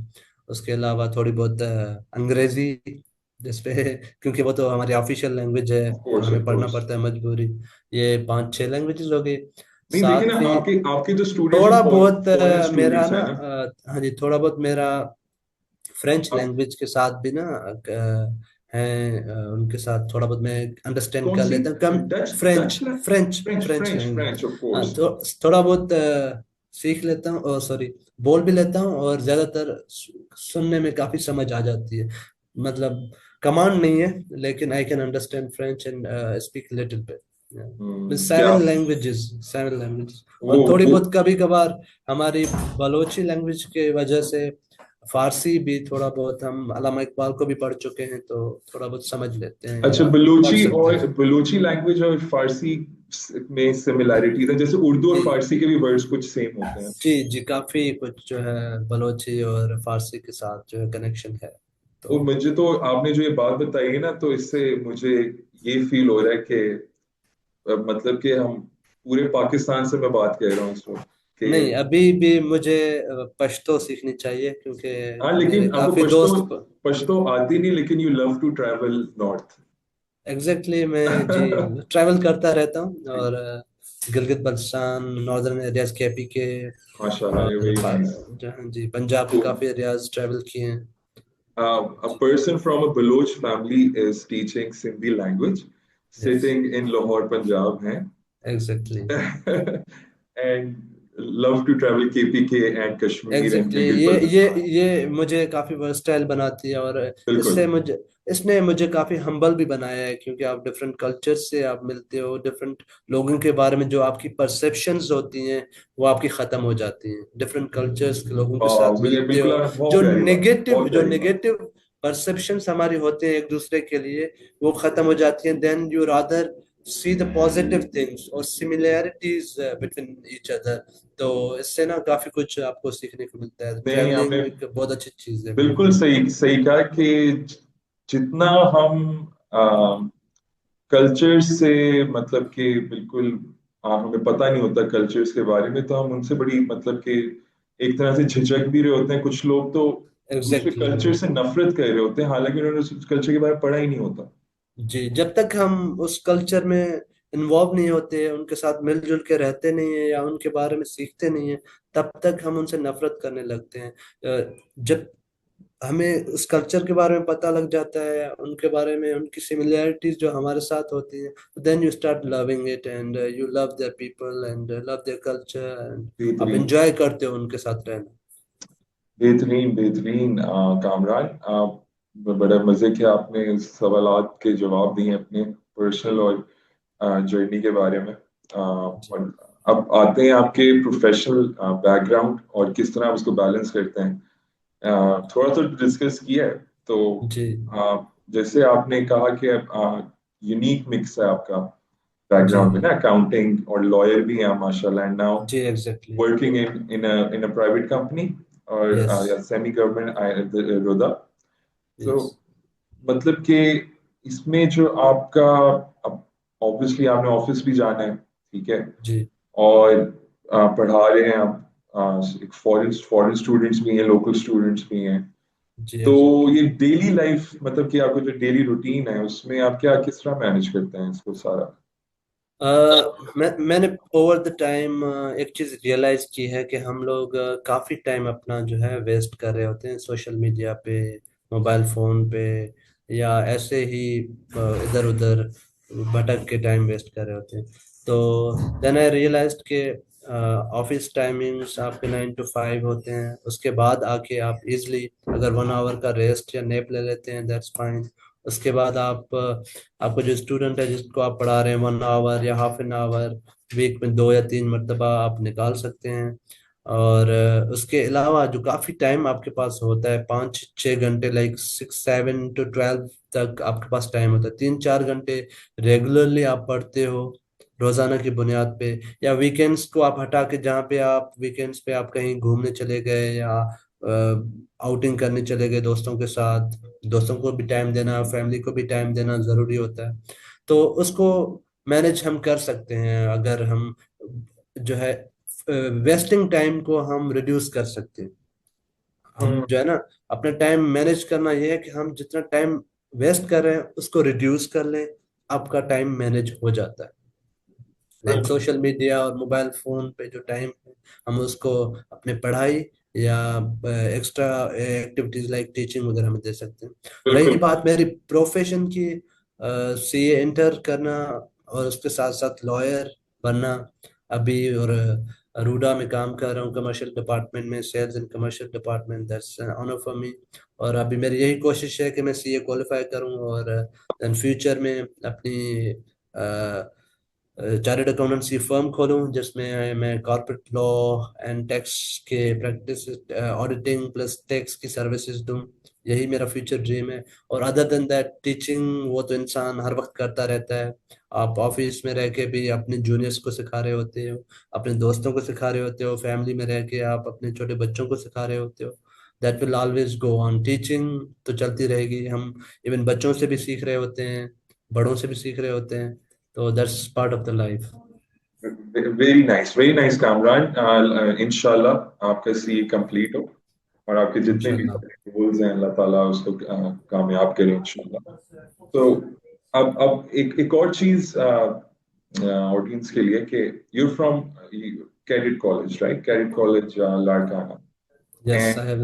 उसके अलावा थोड़ी बहुत अंग्रेज़ी, जिसपे क्योंकि वो तो हमारी ऑफिशियल लैंग्वेज है, ऑफ और कोर्स, ऑफ हमें पढ़ना कोर्स। पड़ता है मजबूरी। ये 5-6 लैंग्वेजेस हो गई। नहीं, देखिए ना, साथ ही आपके आपके जो स्टूडेंट्स थोड़ा हैं, बहुत फॉरेन मेरा स्टूडेंट्स ना, हैं ना। हाँ जी, थोड़ा बहुत मेरा फ्रेंच आप लैंग्वेज के साथ भी ना है, उनके साथ थोड़ा बहुत मैं अंडरस्टैंड कौन कर सी? लेता हूँ कम। Dutch French, Dutch French, French French French language. French, of हाँ, कोर्स। तो थोड़ा बहुत सीख लेता हूँ, और सॉरी, बोल भी लेता हूँ, और ज्यादातर सुनने में काफी समझ आ जाती है। मतलब कमांड नहीं है, लेकिन I can understand French and speak little bit. क्या 7 लैंग्वेजेस, 7 लैंग्वेजेस। वो और थोड़ी वो बहुत कभी कभार हमारी बलोची लैंग्वेज के वजह से फारसी भी थोड़ा बहुत, हम अल्लामा इकबाल को भी पढ़ चुके हैं, तो थोड़ा बहुत समझ लेते हैं अच्छा, या पढ़ बलूची सकते और हैं। बलूची लैंग्वेज और फारसी में सिमिलैरिटीज है, जैसे उर्दू और जी, फारसी के भी वर्ड्स कुछ सेम होते हैं। जी, जी, काफी कुछ जो है बलोची और फारसी के साथ जो है कनेक्शन है। वो तो मुझे तो, आपने जो ये बात बताई है ना, तो इससे मुझे ये फील हो रहा है कि मतलब कि हम पूरे पाकिस्तान से मैं बात कर रहा हूँ इस वक्त कि। नहीं, अभी भी मुझे पश्तो सीखनी चाहिए, क्योंकि हाँ, मेरे लेकिन आपको काफी पश्तो दोस्त। पश्तो आती नहीं, लेकिन you love to travel north. Exactly, मैं जी ट्रैवल करता रहता हूँ, और Gilgit Baltistan, northern areas KP के, माशाल्लाह, और वेरी नाइस। जी, पंजाब के काफी एरियाज ट्रैवल किए हैं। A person from a Baloch family is teaching Sindhi language, yes, sitting in Lahore, Punjab, exactly, hai, and love to travel KPK and Kashmir and exactly. Gilgit Baltistan. ये मुझे काफी versatile बनाती है, और बिल्कुल। इसने मुझे काफी हम्बल भी बनाया है, क्योंकि आप डिफरेंट कल्चर से आप मिलते हो, डिफरेंट लोगों के बारे में जो आपकी परसेप्शंस होती हैं वो आपकी खत्म हो जाती हैं, डिफरेंट कल्चर्स के लोगों के साथ मुझे मिलते बिल्कुल हो। बहुत प्यारी बात, बहुत जो प्यारी बात। नेगेटिव परसेप्शंस हमारी होते हैं एक दूसरे के लिए, वो खत्म हो जाती हैं। Then you rather see the positive things और सिमिलैरिटीज बिटवीन ईच अदर। तो इससे ना काफी कुछ आपको सीखने को मिलता है। नहीं, आपने ट्रैवलिंग एक बहुत अच्छी चीज है मेरे बिल्कुल लिए। सही सही कहा कि जितना हम कल्चर से, मतलब कि बिल्कुल, हमें पता नहीं होता कल्चर्स के बारे में, तो हम उनसे बड़ी, मतलब कि एक तरह से झिझक भी रहे होते हैं। कुछ लोग तो दूसरे एग्जैक्टली, कल्चर से नफरत कर रहे होते हैं, हालांकि उन्होंने उस कल्चर के बारे में पढ़ा ही नहीं होता। जी। जब तक हम उस कल्चर में इन्वॉल्व नहीं होते, उनके साथ मिलजुल के रहते नहीं है, या उनके बारे में सीखते नहीं है, तब तक हम उनसे नफरत करने लगते हैं। जब हमें उस कल्चर के बारे में पता लग जाता है, उनके बारे में, उनकी सिमिलैरिटीज जो हमारे साथ होती है, then you start loving it, and you love their people and love their culture, and आप बेहतरीन, एंजॉय करते हो उनके साथ रहना। बेहतरीन, बेहतरीन। कामरान, बड़ा मजे के आपने सवालात के जवाब दिए अपने पर्सनल और जर्नी के बारे में। जी, और अब आते हैं आपके प्रोफेशनल बैकग्राउंड और किस तरह आप उसको बैलेंस करते हैं। थोड़ा तो डिस्कस किया है, तो जी, जैसे आपने कहा कि यूनिक मिक्स है आपका जी, बैकग्राउंड में ना, अकाउंटिंग और लॉयर भी हैं माशाल्लाह, एंड नाउ जी, exactly, working in a private company, और यस, या सेमी गवर्नमेंट रोदा। तो यस, मतलब कि इसमें जो आपका, ऑब्वियसली आपने ऑफिस भी जाना है, ठीक है, जी, और पढ़ा रहे हैं आप, एक फॉरेन फॉरेन स्टूडेंट्स भी हैं, लोकल स्टूडेंट्स भी हैं। जी, तो एग्जैक्टली। ये डेली लाइफ, मतलब कि आपका जो डेली रूटीन है, उसमें आप क्या किस तरह मैनेज करते हैं इसको सारा? मैंने ओवर द टाइम एक चीज रियलाइज की है कि हम लोग काफी टाइम अपना जो है वेस्ट कर रहे होते हैं सोशल मीडिया पे, मोबाइल फोन पे, या ऐसे ही इधर उधर भटक के टाइम वेस्ट कर रहे होते हैं। तो देन आई रियलाइज्ड के ऑफिस टाइमिंग्स आपके 9 to 5 होते हैं, उसके बाद आके आप इजली अगर 1 आवर का रेस्ट या नैप ले लेते हैं, दैट्स फाइन। उसके बाद आप आपको जो स्टूडेंट है जिसको आप पढ़ा रहे हैं, 1 आवर या हाफ एन आवर वीक में 2 या 3 मरतबा आप निकाल सकते हैं। और उसके अलावा जो काफ़ी टाइम आपके पास होता है, 5-6 घंटे, लाइक 6, 7 to 12 तक आपके पास टाइम होता है, 3-4 घंटे रेगुलरली आप पढ़ते हो रोजाना की बुनियाद पे, या वीकेंड्स को आप हटा के जहाँ पे आप वीकेंड्स पे आप कहीं घूमने चले गए या आउटिंग करने चले गए दोस्तों के साथ। दोस्तों को भी टाइम देना, फैमिली को भी टाइम देना जरूरी होता है। तो उसको मैनेज हम कर सकते हैं अगर हम जो है वेस्टिंग टाइम को हम रिड्यूस कर सकते हैं। हम हम्म। जो है ना, अपना टाइम मैनेज करना ये है कि हम जितना टाइम वेस्ट कर रहे हैं उसको रिड्यूस कर लें, आपका टाइम मैनेज हो जाता है। लाइक बिल्कुल। सोशल मीडिया और मोबाइल फोन पे जो टाइम है, हम उसको अपने पढ़ाई या एक्स्ट्रा एक्टिविटीज लाइक टीचिंग वगैरह में दे सकते हैं। रही बिल्कुल। बात मेरी प्रोफेशन की, सीए इंटर करना और उसके साथ साथ लॉयर बनना, अभी और रूडा में काम कर रहा हूँ कमर्शियल डिपार्टमेंट में, sales and commercial department, that's honour for me. और अभी मेरी यही कोशिश है कि मैं सीए क्वालिफाई करूँ और देन फ्यूचर में अपनी चार्टर्ड अकाउंटेंसी फर्म खोलूं जिसमें मैं कॉर्पोरेट लॉ एंड टैक्स के प्रैक्टिस, ऑडिटिंग प्लस टैक्स की सर्विसेज दूं। यही मेरा फ्यूचर ड्रीम है। और अदर देन दैट टीचिंग, वो तो इंसान हर वक्त करता रहता है। आप ऑफिस में रह के भी अपने जूनियर्स को सिखा रहे होते हो, अपने दोस्तों को सिखा रहे होते हो, फैमिली में रह के आप अपने छोटे बच्चों को सिखा रहे होते हो। That will always go on. Teaching तो चलती रहेगी, हम इवन बच्चों से भी सीख रहे होते हैं, बड़ों से भी सीख रहे होते हैं। तो that's part of the life. Very nice Kamran. इंशाल्लाह आपका सीए कंप्लीट हो और आपके जितने भी इंशाल्लाह। गोल्स हैं अल्लाह ताला उसको कामयाब करे इंशाल्लाह। तो अब एक और चीज ऑडियंस के लिए कि you from cadet college, right? Cadet college Larkana. Yes and I have.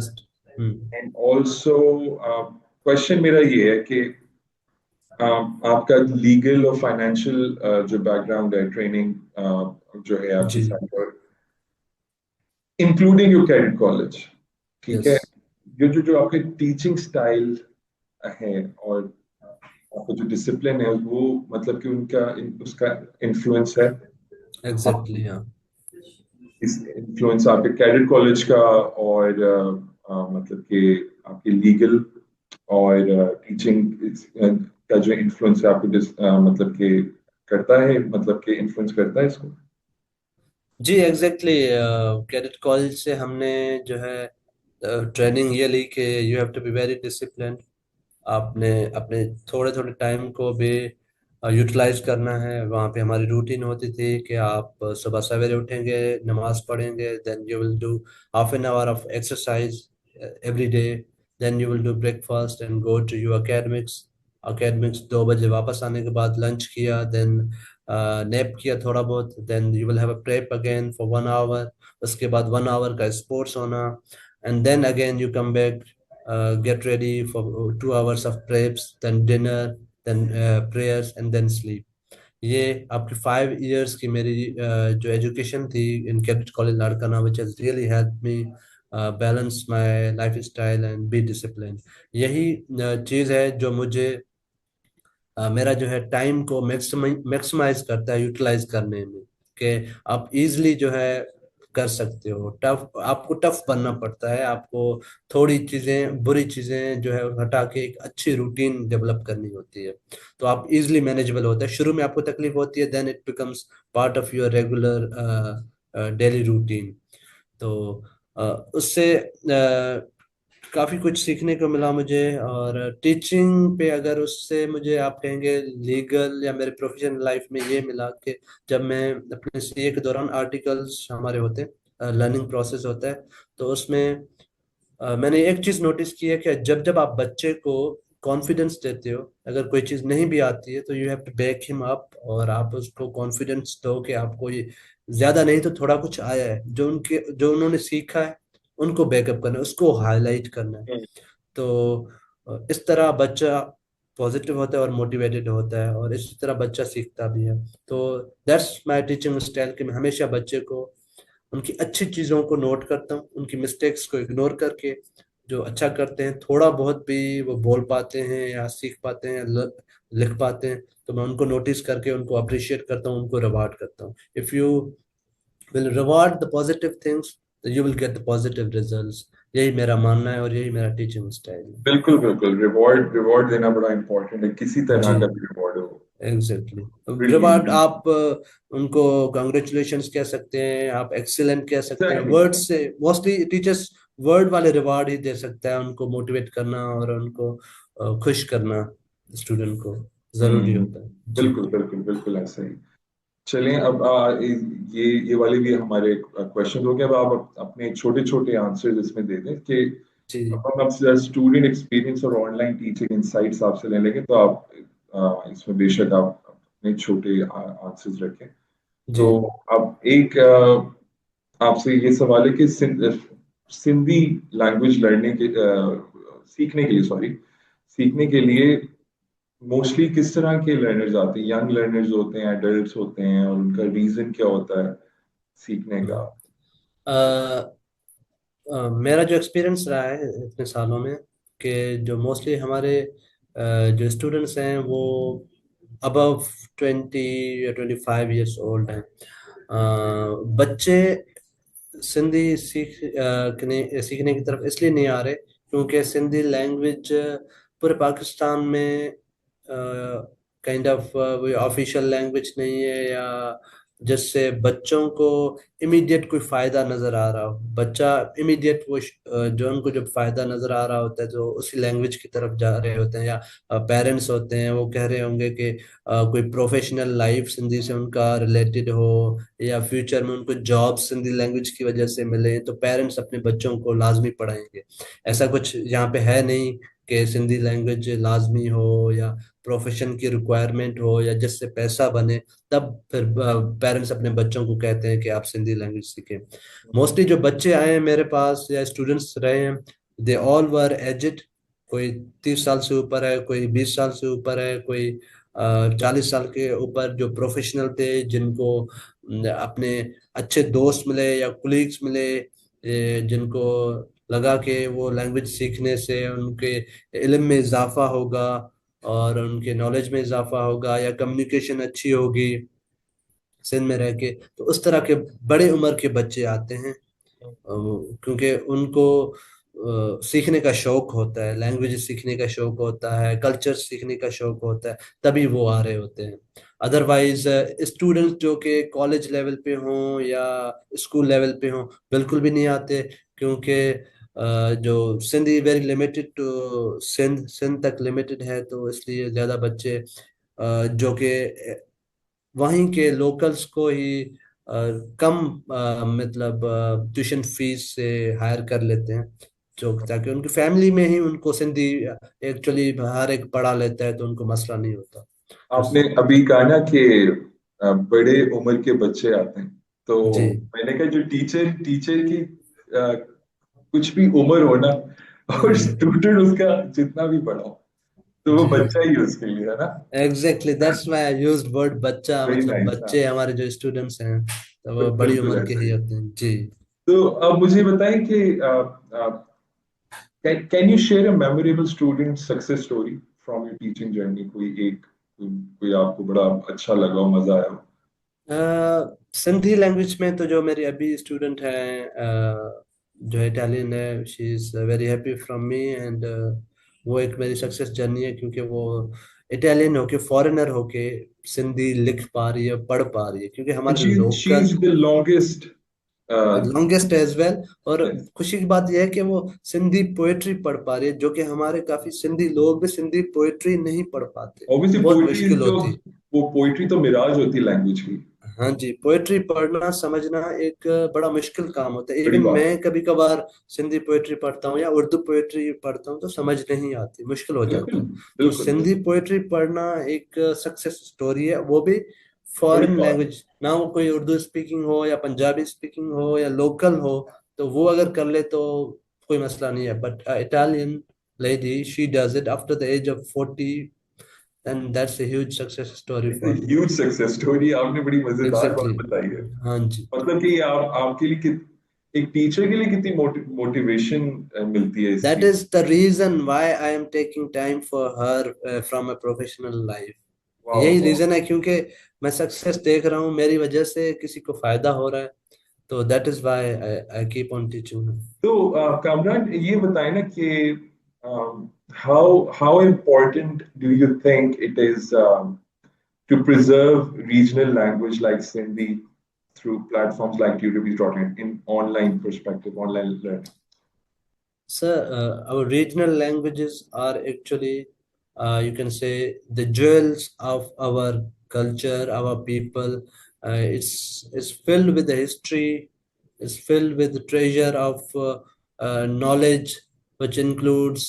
And also question मेरा ये है कि आपका लीगल और फाइनेंशियल जो बैकग्राउंड है, ट्रेनिंग जो है आपकी जी। साथ, और इंक्लूडिंग योर कैडेट कॉलेज, ठीक यस। है, ये जो जो आपके टीचिंग स्टाइल है और आपका जो डिसिप्लिन है, वो मतलब कि उसका इन्फ्लुएंस है आप, एग्जैक्टली, हाँ। इस इन्फ्लुएंस आपके कैडेट कॉलेज का और मतलब कि आपके लीगल और टीचिंग का जो इन्फ्लुएंस है आपको मतलब कि करता है, मतलब कि इन्फ्लुएंस करता है इसको? जी एग्जैक्टली। कैडेट कॉलेज से हमने जो है ट्रेनिंग ये ली कि you have to be very discipline. आपने अपने थोड़े थोड़े टाइम को भी यूटिलाइज करना है। वहाँ पे हमारी रूटीन होती थी कि आप सुबह सवेरे उठेंगे, नमाज पढ़ेंगे, then you will do half an hour of exercise every day, then you will do breakfast and go to your academics. Academics 2 बजे वापस आने के बाद लंच किया, देन नैप किया थोड़ा बहुत, then you will have a prep again for 1 hour. उसके बाद 1 आवर का स्पोर्ट्स होना, and then again you come back, get ready for 2 hours of preps, then dinner, then prayers and then sleep। ये आपकी 5 years की मेरी जो education थी in cadet college Larkana, which has really helped me balance my lifestyle and be disciplined। यही चीज़ है जो मुझे मेरा जो है टाइम को मैक्सिमाइज करता है यूटिलाइज करने में, कि आप इजीली जो है कर सकते हो। टफ, आपको टफ बनना पड़ता है, आपको थोड़ी चीजें, बुरी चीजें जो है हटा के एक अच्छी रूटीन डेवलप करनी होती है। तो आप इजीली मैनेजेबल होता है। शुरू में आपको तकलीफ होती है, then it becomes part of your regular daily routine. तो अ, उससे काफी कुछ सीखने को मिला मुझे। और टीचिंग पे अगर उससे मुझे आप कहेंगे लीगल या मेरे प्रोफेशनल लाइफ में ये मिला कि जब मैं अपने सीए के दौरान आर्टिकल्स हमारे होते हैं, लर्निंग प्रोसेस होता है, तो उसमें मैंने एक चीज नोटिस की है कि जब जब आप बच्चे को कॉन्फिडेंस देते हो। अगर कोई चीज नहीं भी आती है तो you have to back him up, और आप उसको कॉन्फिडेंस दो कि आपको ये ज्यादा नहीं तो थोड़ा कुछ आया है, जो उन्होंने सीखा है उनको बैकअप करना है, उसको हाईलाइट करना है। हम्म, तो इस तरह बच्चा पॉजिटिव होता है और मोटिवेटेड होता है, और इस तरह बच्चा सीखता भी है। तो दैट्स माय टीचिंग स्टाइल, कि मैं हमेशा बच्चे को उनकी अच्छी चीज़ों को नोट करता हूँ, उनकी मिस्टेक्स को इग्नोर करके जो अच्छा करते हैं, थोड़ा बहुत भी वो बोल पाते हैं या सीख पाते हैं, लिख पाते हैं, तो मैं उनको नोटिस करके उनको अप्रिशिएट करता हूँ, उनको रिवार्ड करता हूँ। If you will reward the positive things, you will get the positive results. यही मेरा मानना है और यही मेरा टीचिंग स्टाइल है। बिल्कुल बिल्कुल, रिवॉर्ड रिवॉर्ड देना बड़ा इंपॉर्टेंट है, किसी जी, तरह का भी रिवॉर्ड हो। एग्जैक्टली। Reward brilliant. आप उनको कॉन्ग्रेचुलेशंस कह सकते हैं, आप एक्सीलेंट कह सकते हैं, एग्जैक्टली। वर्ड से मोस्टली टीचर्स वर्ड वाले रिवार्ड ही दे सकता है, उनको मोटिवेट करना और उनको खुश करना स्टूडेंट को जरूरी हम्म। होता है। जी। बिल्कुल बिल्कुल बिल्कुल ऐसा ही। चलें अब ये वाले भी हमारे क्वेश्चन हो गए। अब आप अपने छोटे छोटे आंसर्स इसमें दे दें कि जी। अब हम आपसे स्टूडेंट एक्सपीरियंस और ऑनलाइन टीचिंग इनसाइट्स आपसे ले लेंगे, तो आप इसमें बेशक आप अपने छोटे आंसर्स रखें। जी। तो अब एक आपसे ये सवाल है कि सिंधी लैंग्वेज सीखने के लिए, सॉरी, सीखने के लिए मोस्टली किस तरह के लर्नर्स आते हैं? यंग लर्नर्स होते हैं, एडल्ट्स होते हैं, और उनका रीजन क्या होता है सीखने का? अ, मेरा जो एक्सपीरियंस रहा है इतने सालों में, कि जो मोस्टली हमारे जो स्टूडेंट्स हैं वो अबव 20 या 25 ईयर्स ओल्ड हैं। बच्चे सिंधी सीखने की तरफ इसलिए नहीं आ रहे क्योंकि सिंधी लैंग्वेज पूरे पाकिस्तान में काइंड ऑफ वो ऑफिशियल लैंग्वेज नहीं है, या जिससे बच्चों को इमीडिएट कोई फायदा नजर आ रहा हो। बच्चा इमीडिएट वो जो उनको जब फायदा नजर आ रहा होता है तो उसी लैंग्वेज की तरफ जा रहे होते हैं, या पेरेंट्स होते हैं वो कह रहे होंगे कि कोई प्रोफेशनल लाइफ सिंधी से उनका रिलेटेड हो, या फ्यूचर में उनको जॉब सिंधी लैंग्वेज की वजह से मिले, तो पेरेंट्स अपने बच्चों को लाजमी पढ़ाएंगे। ऐसा कुछ यहाँ पे है नहीं कि सिंधी लैंग्वेज लाजमी हो या प्रोफेशन की रिक्वायरमेंट हो या जिससे पैसा बने, तब फिर पेरेंट्स अपने बच्चों को कहते हैं कि आप सिंधी लैंग्वेज सीखें। मोस्टली जो बच्चे आए हैं मेरे पास या स्टूडेंट्स रहे हैं, दे ऑल वर एजिड। कोई 30 साल से ऊपर है, कोई 20 साल से ऊपर है, कोई 40 साल के ऊपर, जो प्रोफेशनल थे, जिनको अपने अच्छे दोस्त मिले या कुलीग्स मिले, जिनको लगा कि वो लैंग्वेज सीखने से उनके इल्म में इजाफा होगा और उनके नॉलेज में इजाफा होगा या कम्युनिकेशन अच्छी होगी सिंध में रह के। तो उस तरह के बड़े उम्र के बच्चे आते हैं, क्योंकि उनको सीखने का शौक होता है, लैंग्वेज सीखने का शौक होता है, कल्चर सीखने का शौक होता है, तभी वो आ रहे होते हैं। अदरवाइज स्टूडेंट्स जो कि कॉलेज लेवल पे हों या स्कूल लेवल पे हों, बिल्कुल भी नहीं आते, क्योंकि जो Sindhi very limited to Sindh Sindh तक लिमिटेड है, तो इसलिए ज़्यादा बच्चे जो कि वहीं के लोकल्स को ही कम मतलब ट्यूशन फीस से हायर कर लेते हैं, जो ताकि उनकी फैमिली में ही उनको सिंधी एक्चुअली हर एक पढ़ा लेता है, तो उनको मसला नहीं होता। तो आपने अभी कहा ना कि बड़े उम्र के बच्चे आते हैं, तो जी। मैंने कहा जो टीचर टीचर की कुछ भी उम्र हो ना, और हम्म। स्टूडेंट उसका जितना भी बड़ा हो, तो वो जी, बच्चा ही है उसके लिए, है ना? Exactly, that's why I used word बच्चा, वेरी मतलब नाइस। बच्चे हमारे जो स्टूडेंट्स हैं तो वो बड़ी बिल्कुल उम्र के ऐसा ही ही। होते हैं। जी। तो अब मुझे बताएं कि can you share a memorable student success story from your teaching journey? कोई आपको बड़ा अच्छा लगा हो, मजा आया हो? सिंधी लैंग्वेज में तो जो मेरी अभी स्टूडेंट है जो इटालियन है, she is very happy from me, and वो एक मेरी सक्सेस जर्नी है, क्योंकि वो इटालियन होके, फॉरेनर होके सिंधी लिख पा रही है, पढ़ पा रही है, क्योंकि And हमारे she's local the longest. Longest as well. और Yes. खुशी की बात यह है कि वो सिंधी पोएट्री पढ़ पा रही है, जो कि हमारे काफी सिंधी लोग भी सिंधी पोएट्री नहीं पढ़ पाते, Obviously बहुत पोइट्री मुश्किल तो, होती। वो पोइट्री तो मिराज होती है लैंग्वेज की। हाँ जी, पोएट्री पढ़ना समझना एक बड़ा मुश्किल काम होता है। बड़ी इवन बात है। मैं कभी कभार सिंधी पोएट्री पढ़ता हूँ या उर्दू पोएट्री पढ़ता हूँ तो समझ नहीं आती, मुश्किल हो बिल्कुल जाता है। तो बिल्कुल सिंधी बिल्कुल। पोएट्री पढ़ना एक सक्सेस स्टोरी है, वो भी बड़ी फॉरेन बात। लैंग्वेज, ना वो कोई उर्दू स्पीकिंग हो या पंजाबी स्पीकिंग हो या लोकल हो, तो वो अगर कर ले तो कोई मसला नहीं है। But Italian lady, she does it after the age of 40, and that's a huge success story it's for her. Huge success story, आपने बड़ी मजेदार बात Exactly. बताई है। हाँ जी. मतलब कि आप आपके लिए एक टीचर के लिए कितनी मोटिवेशन मिलती है इस That चीज। is the reason why I am taking time for her from a professional life. वाह यही वाह। रीजन है, क्योंकि मैं सक्सेस देख रहा हूँ, मेरी वजह से किसी को फायदा हो रहा है, तो that is why I keep on teaching. तो कामरान ये बताएं ना कि how important do you think it is to preserve regional language like Sindhi through platforms like tutorbs.in in online perspective, online learning? Sir, our regional languages are actually, you can say, the jewels of our culture, our people. It's filled with the history, it's filled with the treasure of knowledge, which includes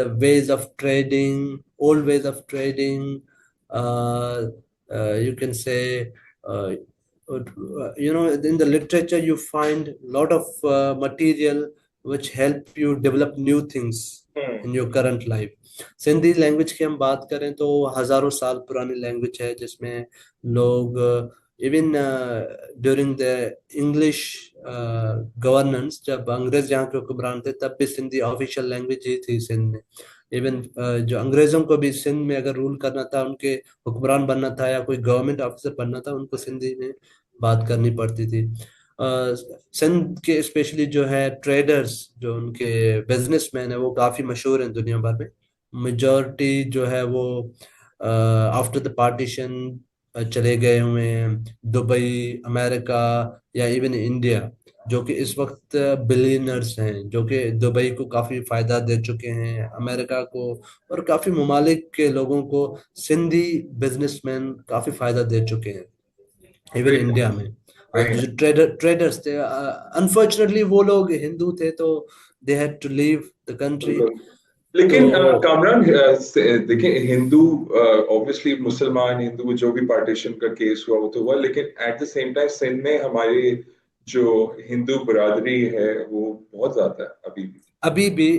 the ways of trading, old ways of trading. Uh, you can say, uh, in the literature, you find a lot of material which help you develop new things Hmm. in your current life. Sindhi language की हम बात करें तो हजारों साल पुरानी language है, जिसमें लोग even during the English governance, जब अंग्रेज यहाँ के हुक्मरान थे, तब भी सिंधी ऑफिशियल लैंग्वेज ही थी सिंध में। इवन जो अंग्रेजों को भी सिंध में अगर रूल करना था, उनके हुक्मरान बनना था या कोई गवर्नमेंट ऑफिसर बनना था, उनको सिंधी में बात करनी पड़ती थी। सिंध के स्पेशली जो है ट्रेडर्स, जो उनके बिजनेसमैन है, वो काफी मशहूर हैं दुनिया भर में। मेजॉरिटी जो है वो आफ्टर द पार्टीशन चले गए हुए हैं, दुबई, अमेरिका या इवन इंडिया, जो कि इस वक्त बिलियनर्स हैं, जो कि दुबई को काफी फायदा दे चुके हैं, अमेरिका को और काफी ममालिक के लोगों को सिंधी बिजनेसमैन काफी फायदा दे चुके हैं, इवन Very इंडिया nice. में। Very जो nice. ट्रेडर्स थे, अनफॉर्चुनेटली वो लोग हिंदू थे, तो they had to leave the country. बिल्कुल। तो लेकिन कामरान देखिए, हिंदू ऑब्वियसली मुसलमान हिंदू जो भी पार्टीशन का केस हुआ वो तो हुआ, लेकिन at the same time Sindh में हमारे जो हिंदू बरादरी है वो बहुत ज्यादा है अभी भी। अभी भी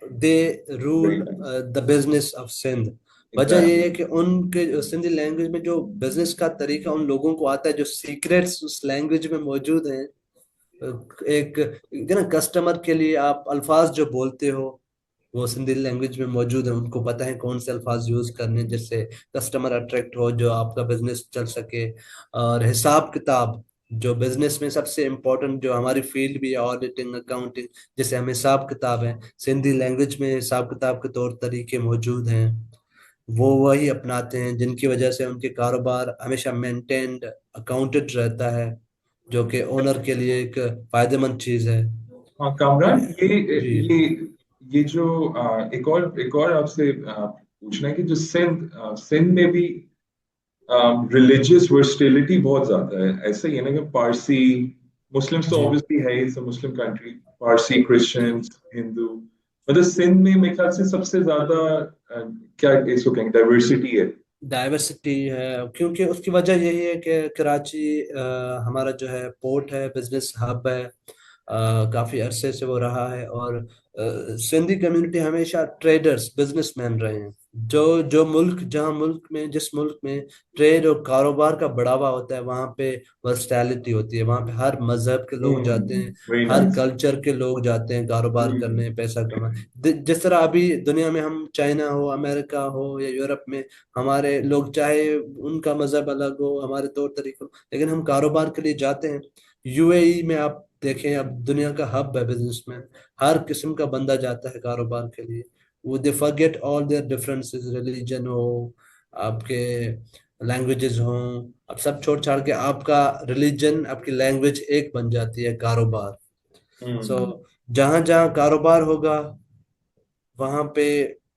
they rule very nice. The business of Sindh. वजह ये है एग्जैक्टली। कि उनके सिंधी लैंग्वेज में जो बिजनेस का तरीका उन लोगों को आता है, जो सीक्रेट्स उस लैंग्वेज में मौजूद हैं। एक ना, कस्टमर के लिए आप अल्फाज जो बोलते हो, वो सिंधी लैंग्वेज में मौजूद है। उनको पता है कौन से अल्फाज यूज करने जिससे कस्टमर अट्रैक्ट हो, जो आपका बिजनेस चल सके। और हिसाब किताब, जो बिजनेस में सबसे इम्पोर्टेंट, जो हमारी फील्ड भी है, ऑडिटिंग, अकाउंटिंग, जैसे हम हिसाब किताब है, सिंधी लैंग्वेज में हिसाब किताब के तौर तरीके मौजूद हैं, वो वही अपनाते हैं, जिनकी वजह से उनके कारोबार हमेशा मेंटेन्ड, अकाउंटेड रहता है, जो कि ओनर के लिए एक फायदेमंद चीज है। हाँ कामरान, जी। ये जो एक और आपसे पूछना है कि जो सिंध में भी रिलीजियस वर्सटिलिटी बहुत ज्यादा है, ऐसा ही है ना कि पारसी मुस्लिम्स तो जी, ऑब्वियसली है, it's a Muslim country, Parsi Christians Hindu, मतलब सिंध में मेरे ख्याल से सबसे ज्यादा क्या इसको कहेंगे डाइवर्सिटी है। डाइवर्सिटी है, क्योंकि उसकी वजह यही है कि कराची हमारा जो है पोर्ट है, बिजनेस हब है, काफी अरसे से वो रहा है। और सिंधी कम्युनिटी हमेशा ट्रेडर्स, बिजनेसमैन रहे हैं। जो मुल्क, जहाँ मुल्क में, जिस मुल्क में ट्रेड और कारोबार का बढ़ावा होता है, वहाँ पे वर्सटैलिटी होती है, वहाँ पे हर मजहब के लोग जाते हैं, वेरी हर नाइस। कल्चर के लोग जाते हैं कारोबार करने, पैसा कमाने। जिस तरह अभी दुनिया में, हम चाइना हो, अमेरिका हो या यूरोप में, हमारे लोग चाहे उनका मजहब अलग हो, हमारे तौर तरीके हो, लेकिन हम कारोबार के लिए जाते हैं। यूएई में आप देखें, अब दुनिया का हब है बिजनेस में, हर किस्म का बंदा जाता है कारोबार के लिए। वो they forget all there differences, religion हो, आपके लैंग्वेजेस हो, अब सब छोड़ छाड़ के आपका रिलीजन, आपकी लैंग्वेज एक बन जाती है कारोबार। सो जहां जहां कारोबार होगा, वहां पे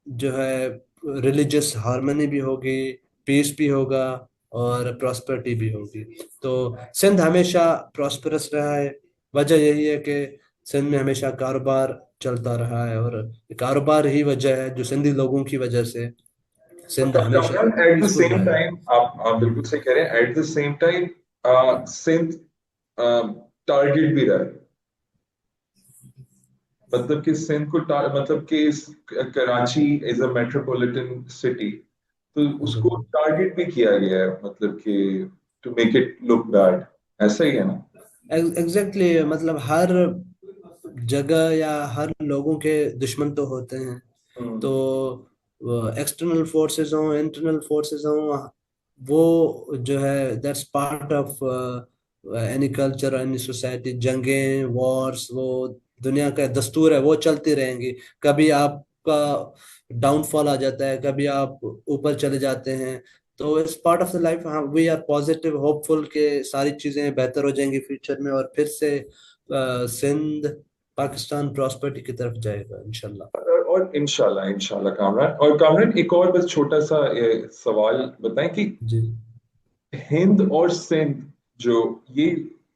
जो है रिलीजियस हार्मनी भी होगी, पीस भी होगा, और प्रॉस्पेरिटी भी होगी। तो सिंध हमेशा प्रॉस्पेरस रहा है। वजह यही है कि सिंध में हमेशा कारोबार चलता रहा है, और ये कारोबार ही वजह है जो सिंधी लोगों की वजह से सिंध हमेशा Kamran, at the peaceful same रहा है। टाइम आप बिल्कुल सही कह रहे हैं। At the same time Sindh target भी रहा है। मतलब कि सिंध को मतलब कि Karachi is a metropolitan city, तो उसको बिल्कुल। टारगेट भी किया गया है, मतलब कि to make it look bad. ऐसा ही है ना? एग्जैक्टली मतलब हर जगह या हर लोगों के दुश्मन तो होते हैं। हम्म। तो एक्सटर्नल फोर्सेस हों, इंटरनल फोर्सेस हों, वो जो है that's part of any culture, any society. जंगें, वॉर्स, वो दुनिया का दस्तूर है, वो चलती रहेंगी। कभी आपका डाउनफॉल आ जाता है, कभी आप ऊपर चले जाते हैं। तो it's part of the life. हाँ, वी आर पॉजिटिव, होपफुल के सारी चीजें बेहतर हो जाएंगी फ्यूचर में, और फिर से सिंध, पाकिस्तान प्रॉस्पेरिटी की तरफ जाएगा इंशाल्लाह। और इंशाल्लाह इंशाल्लाह कामरान। और कामरान, एक और बस छोटा सा सवाल बताएं कि जी। हिंद और सिंध जो ये,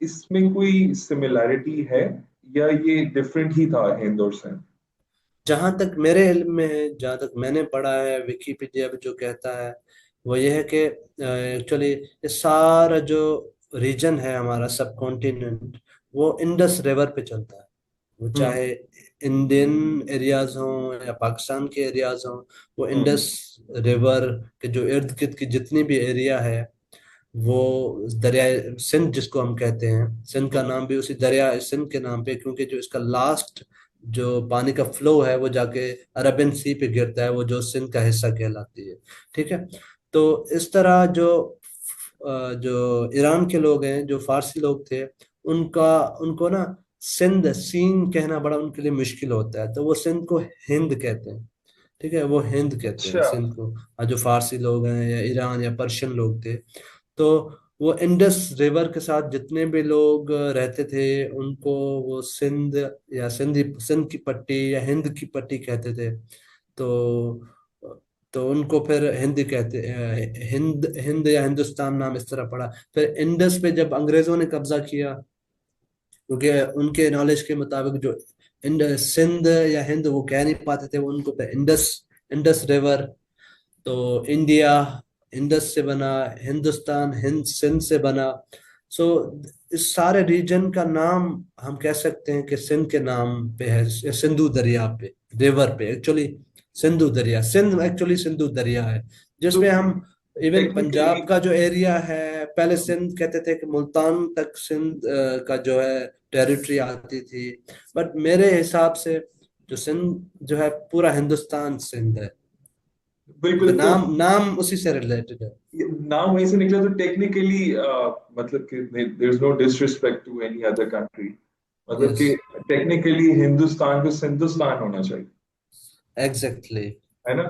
इसमें कोई सिमिलैरिटी है या ये डिफरेंट ही था हिंद और सिंध? जहां तक मेरे इल्म में है, जहां तक मैंने पढ़ा है, विकिपीडिया भी जो कहता है वो ये है कि एक्चुअली ये सारा जो रीजन है हमारा सब कॉन्टिनेंट, वो इंडस रिवर पे चलता है। वो हम्म। चाहे इंडियन एरियाज हों या पाकिस्तान के एरियाज हों, वो हम्म। इंडस रिवर के जो इर्द गिर्द की जितनी भी एरिया है, वो दरिया सिंध जिसको हम कहते हैं, सिंध का नाम भी उसी दरिया सिंध के नाम पे, क्योंकि जो इसका लास्ट जो पानी का फ्लो है वो जाके अरबियन सी पे गिरता है, वो जो सिंध का हिस्सा कहलाती है। ठीक है। तो इस तरह जो ईरान के लोग हैं, जो फारसी लोग थे, उनका उनको ना सिंध सीन कहना बड़ा उनके लिए मुश्किल होता है, तो वो सिंध को हिंद कहते हैं। ठीक है, वो हिंद कहते हैं अच्छा। सिंध को। जो फारसी लोग हैं या ईरान या पर्शियन लोग थे, तो वो इंडस रिवर के साथ जितने भी लोग रहते थे, उनको वो सिंध या सिंध की पट्टी या हिंद की पट्टी कहते थे। तो तो उनको फिर हिंद कहते हिंद हिंद या हिंदुस्तान नाम इस तरह पड़ा। फिर इंडस पे जब अंग्रेजों ने कब्जा किया, क्योंकि उनके नॉलेज के मुताबिक जो सिंध या हिंद वो कह नहीं पाते थे, वो उनको फिर इंडस इंडस रिवर। तो इंडिया इंडस से बना, हिंदुस्तान हिंद सिंध से बना। सो इस सारे रीजन का नाम हम कह सकते हैं कि सिंध के नाम पे है, सिंधु दरिया पे, रिवर पे एक्चुअली। सिंधु दरिया, सिंध एक्चुअली सिंधु दरिया है, तो जिसमें हम इवन टेक्निकली, पंजाब का जो एरिया है, पहले सिंध कहते थे कि मुल्तान तक सिंध का जो है टेरिटरी आती थी। बट मेरे हिसाब से जो सिंध जो है पूरा हिंदुस्तान सिंध है, क्योंकि बिल्कुल। तो नाम नाम उसी से रिलेटेड है। ये नाम वहीं से निकला, तो टेक्निकली मतलब कि there is no disrespect to any other country, मतलब यस, कि टेक्निकली हिंदुस्तान को सिंधुस्तान होना चाहिए, एग्जैक्टली। है ना?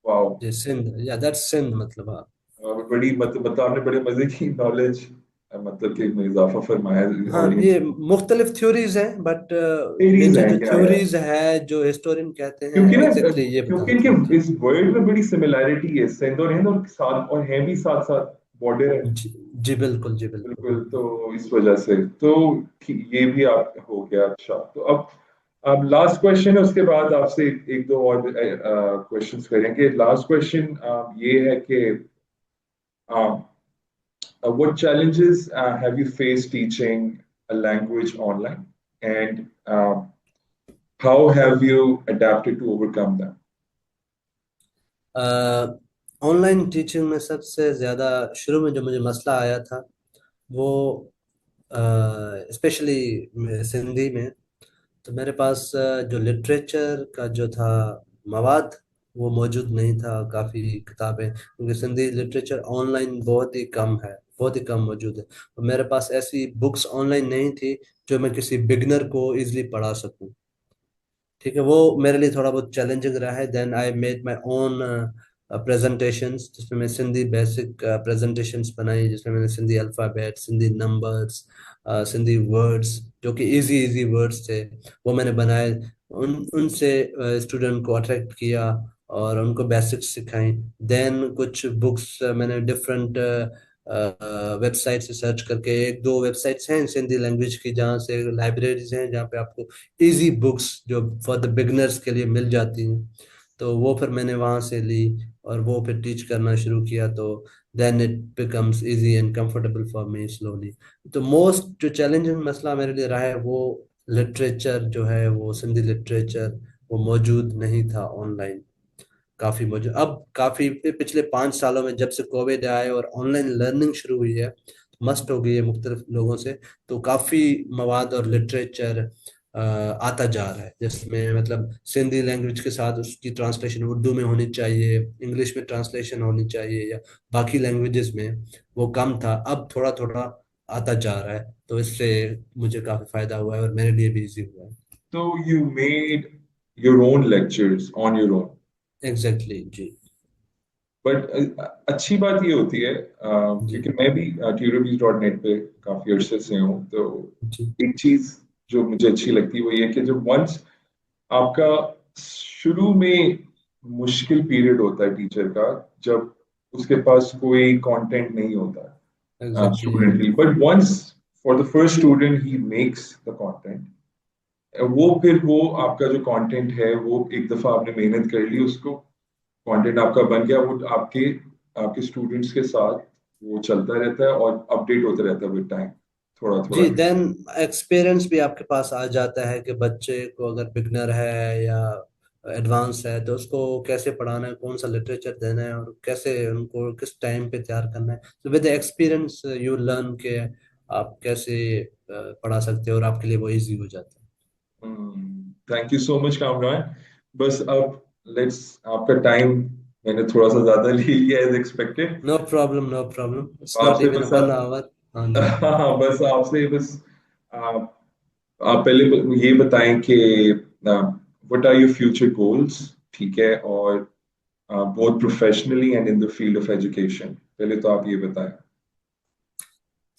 वाओ। जी, सिंध या दैट सिंध मतलब, हाँ। बड़ी मतलब आपने बड़े मजे की नॉलेज, मतलब कि में इजाफा फरमाया हाँ, ऑडियंस। ये मुख्तलिफ थ्योरीज हैं, बट सीरीज मेजर है जो क्या यार? थ्योरीज है जो हिस्टोरियन कहते हैं, क्योंकि ना, एग्जैक्टली ये क्योंकि बताते हैं। इनके इस वर्ल्ड में बड़ी सिमिलैरिटी है, सिंध और हिंद, और साथ और है भी साथ साथ बॉर्डर है। जी, जी बिल्कुल, जी बिल्कुल। बिल्कुल। तो इस वजह से तो ये भी आप हो गया। अच्छा, तो अब लास्ट क्वेश्चन है, उसके बाद आपसे एक दो और क्वेश्चंस करेंगे। लास्ट क्वेश्चन ये है कि what challenges have you faced teaching a language online, and how have you adapted to overcome them? Online teaching में सबसे ज्यादा शुरू में जो मुझे मसला आया था, वो स्पेशली सिंधी में, तो मेरे पास जो लिटरेचर का जो था मवाद, वो मौजूद नहीं था, काफ़ी किताबें, क्योंकि सिंधी लिटरेचर ऑनलाइन बहुत ही कम है, बहुत ही कम मौजूद है। और मेरे पास ऐसी बुक्स ऑनलाइन नहीं थी जो मैं किसी बिगनर को इजीली पढ़ा सकूं। ठीक है, वो मेरे लिए थोड़ा बहुत चैलेंजिंग रहा है। Then I made my own presentations, जिसमें मैं सिंधी बेसिक प्रेजेंटेशंस बनाई, जिसमें मैंने Sindhi alphabet, Sindhi numbers, Sindhi words जो कि इजी इजी वर्ड्स थे, वो मैंने बनाए। उनसे स्टूडेंट को अट्रैक्ट किया, और उनको बेसिक्स सिखाई। देन कुछ बुक्स मैंने डिफरेंट वेबसाइट से सर्च करके, एक दो वेबसाइट्स हैं सिंधी लैंग्वेज की जहाँ से लाइब्रेरीज हैं जहाँ पे आपको इजी बुक्स जो फॉर द बिगनर्स के लिए मिल जाती हैं, तो वो फिर मैंने वहाँ से ली और वो फिर टीच करना शुरू किया। तो then it becomes easy and comfortable for me slowly. तो मोस्ट जो चैलेंजिंग मसला मेरे लिए रहा है वो लिटरेचर जो है, वो सिंधी लिटरेचर वो मौजूद नहीं था ऑनलाइन। काफी मौजूद अब काफी पिछले 5 सालों में जब से कोविड आए और ऑनलाइन लर्निंग शुरू हुई है, मस्ट हो गई है मुख्तलिफ लोगों से, तो काफी मवाद और लिटरेचर आता जा रहा है, जिसमें मतलब सिंधी लैंग्वेज के साथ उसकी ट्रांसलेशन उर्दू में होनी चाहिए, इंग्लिश में ट्रांसलेशन होनी चाहिए, या बाकी लैंग्वेजेस में। वो कम था, अब थोड़ा थोड़ा आता जा रहा है, तो इससे मुझे काफी फायदा हुआ है और मेरे लिए भी इजी हुआ है। So you made your own lectures on your own. Exactly जी। बट अच्छी बात ये होती है जी क्योंकि मैं भी tutorbees.net पे काफी अरसे से हूँ, तो जी एक चीज जो मुझे अच्छी लगती है वो ये है कि जब वंस आपका शुरू में मुश्किल पीरियड होता है टीचर का, जब उसके पास कोई कंटेंट नहीं होता एग्जैक्टली। स्टूडेंट के लिए, but once for the first student ही मेक्स द कंटेंट, वो फिर वो आपका जो कंटेंट है वो एक दफा आपने मेहनत कर ली, उसको कंटेंट आपका बन गया, वो आपके आपके स्टूडेंट्स के साथ वो चलता रहता है और अपडेट होता रहता है विद टाइम, थोड़ा थोड़ा। जी देन एक्सपीरियंस भी आपके पास आ जाता है कि बच्चे को अगर बिगनर है या एडवांस है तो उसको कैसे पढ़ाना है, कौन सा लिटरेचर देना है और कैसे उनको किस टाइम पे तैयार करना है। तो विद एक्सपीरियंस यू लर्न के आप कैसे पढ़ा सकते हो और आपके लिए वो इजी हो जाता है। Thank you so much Kamran. बस अब लेट्स, आपका टाइम मैंने थोड़ा सा ज्यादा ले लिया as expected. No problem, no problem, it's not आपसे इवन बस 1 आवर। हाँ जी। हाँ, बस आपसे बस आप, आप पहले ये बताएं कि what are your future goals, ठीक है, और both professionally and in the field of education, पहले तो आप ये बताएं।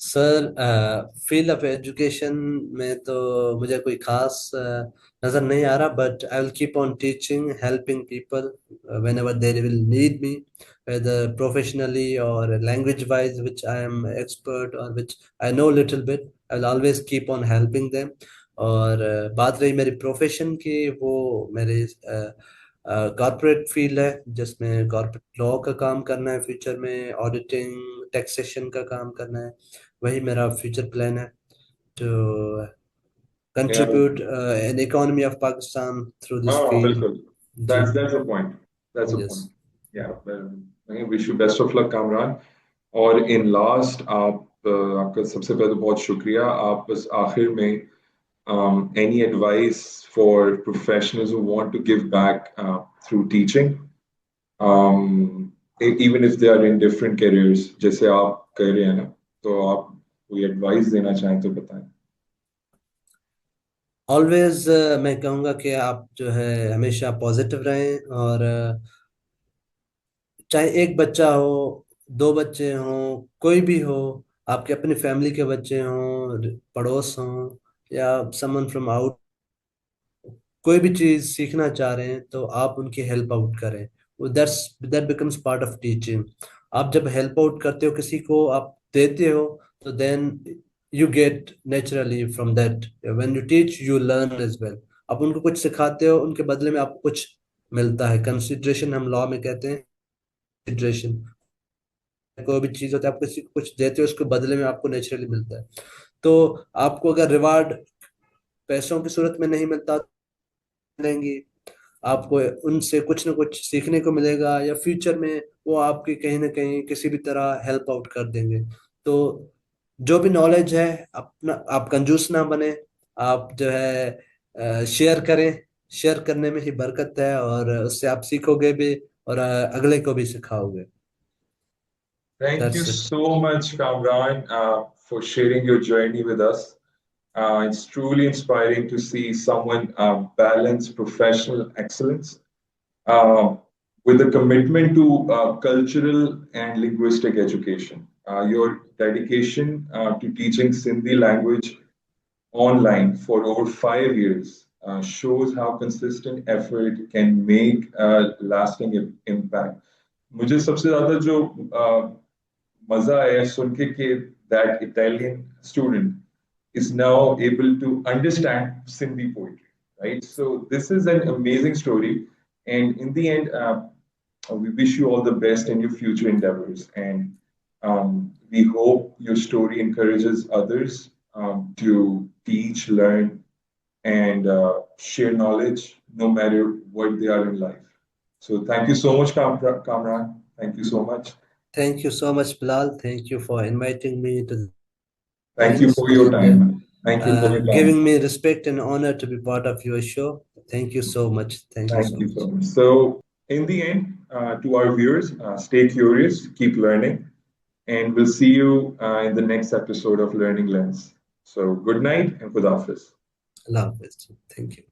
सर फील्ड ऑफ एजुकेशन में तो मुझे कोई खास नज़र नहीं आ रहा, but I will keep on teaching, helping people when ever they will need me, whether professionally or language wise which I am expert or which I know little bit, I will always keep on helping them। और बात रही मेरी profession की, वो मेरे corporate field है जिसमें corporate law का काम करना है, फ्यूचर में ऑडिटिंग टैक्सेशन का काम करना है। वही मेरा फ्यूचर प्लान है, to contribute in economy of Pakistan through this हाँ field। बिल्कुल, जी। that's a point, that's a yes. point। yeah, well, wish you best of luck Kamran. और इन लास्ट आप आपका सबसे पहले तो बहुत शुक्रिया। आप बस आखिर में any advice for professionals who want to give back through teaching, even if they are in different careers जैसे आप कर रहे हैं ना, तो आप कोई एडवाइस देना चाहें तो बताएं। ऑलवेज मैं कहूँगा कि आप जो है हमेशा पॉजिटिव रहें, और चाहे एक बच्चा हो, दो बच्चे हों, कोई भी हो, आपके अपनी फैमिली के बच्चे हों, पड़ोस हों, या समवन फ्रॉम आउट, कोई भी चीज सीखना चाह रहे हैं तो आप उनकी हेल्प आउट करें। That's that becomes part of teaching. आप जब हेल्प आउट करते हो, किसी को आप देते हो, तो then you get naturally from that. When you teach you learn as well. आप उनको कुछ सिखाते हो, उनके बदले में आपको कुछ मिलता है। कंसिडरेशन हम लॉ में कहते हैं, कंसिडरेशन। कोई भी चीज होता है, आप किसी को कुछ देते हो, उसके बदले में आपको नेचुरली मिलता है। तो आपको अगर रिवार्ड पैसों की सूरत में नहीं मिलता देंगी, आपको उनसे कुछ ना कुछ सीखने को मिलेगा, या फ्यूचर में वो आपकी कहीं ना कहीं किसी भी तरह हेल्प आउट कर देंगे। तो जो भी नॉलेज है, अपना आप कंजूस ना बने, आप जो है शेयर करें। शेयर करने में ही बरकत है, और उससे आप सीखोगे भी और अगले को भी सिखाओगे। Thank you that's it. so much, Kamran, for sharing your journey with us. It's truly inspiring to see someone balance professional excellence uh, with a commitment to cultural and linguistic education. Your dedication to teaching Sindhi language online for over 5 years shows how consistent effort can make a lasting impact. मुझे सबसे ज्यादा जो मजा आया सुन के that Italian student is now able to understand Sindhi poetry, right? So this is an amazing story, and in the end, we wish you all the best in your future endeavors, and we hope your story encourages others to teach, learn, and share knowledge no matter what they are in life. So thank you so much, Kamran. Thank you so much. Thank you so much, Bilal. Thank you for inviting me to this Thank you for your and time. Thank you for your giving time. me respect and honor to be part of your show. Thank you so much. Thank you so Thank you much. so much. So, in the end, to our viewers, stay curious, keep learning, and we'll see you in the next episode of Learning Lens. So, good night and Khuda Hafiz. Allah Hafiz. Thank you.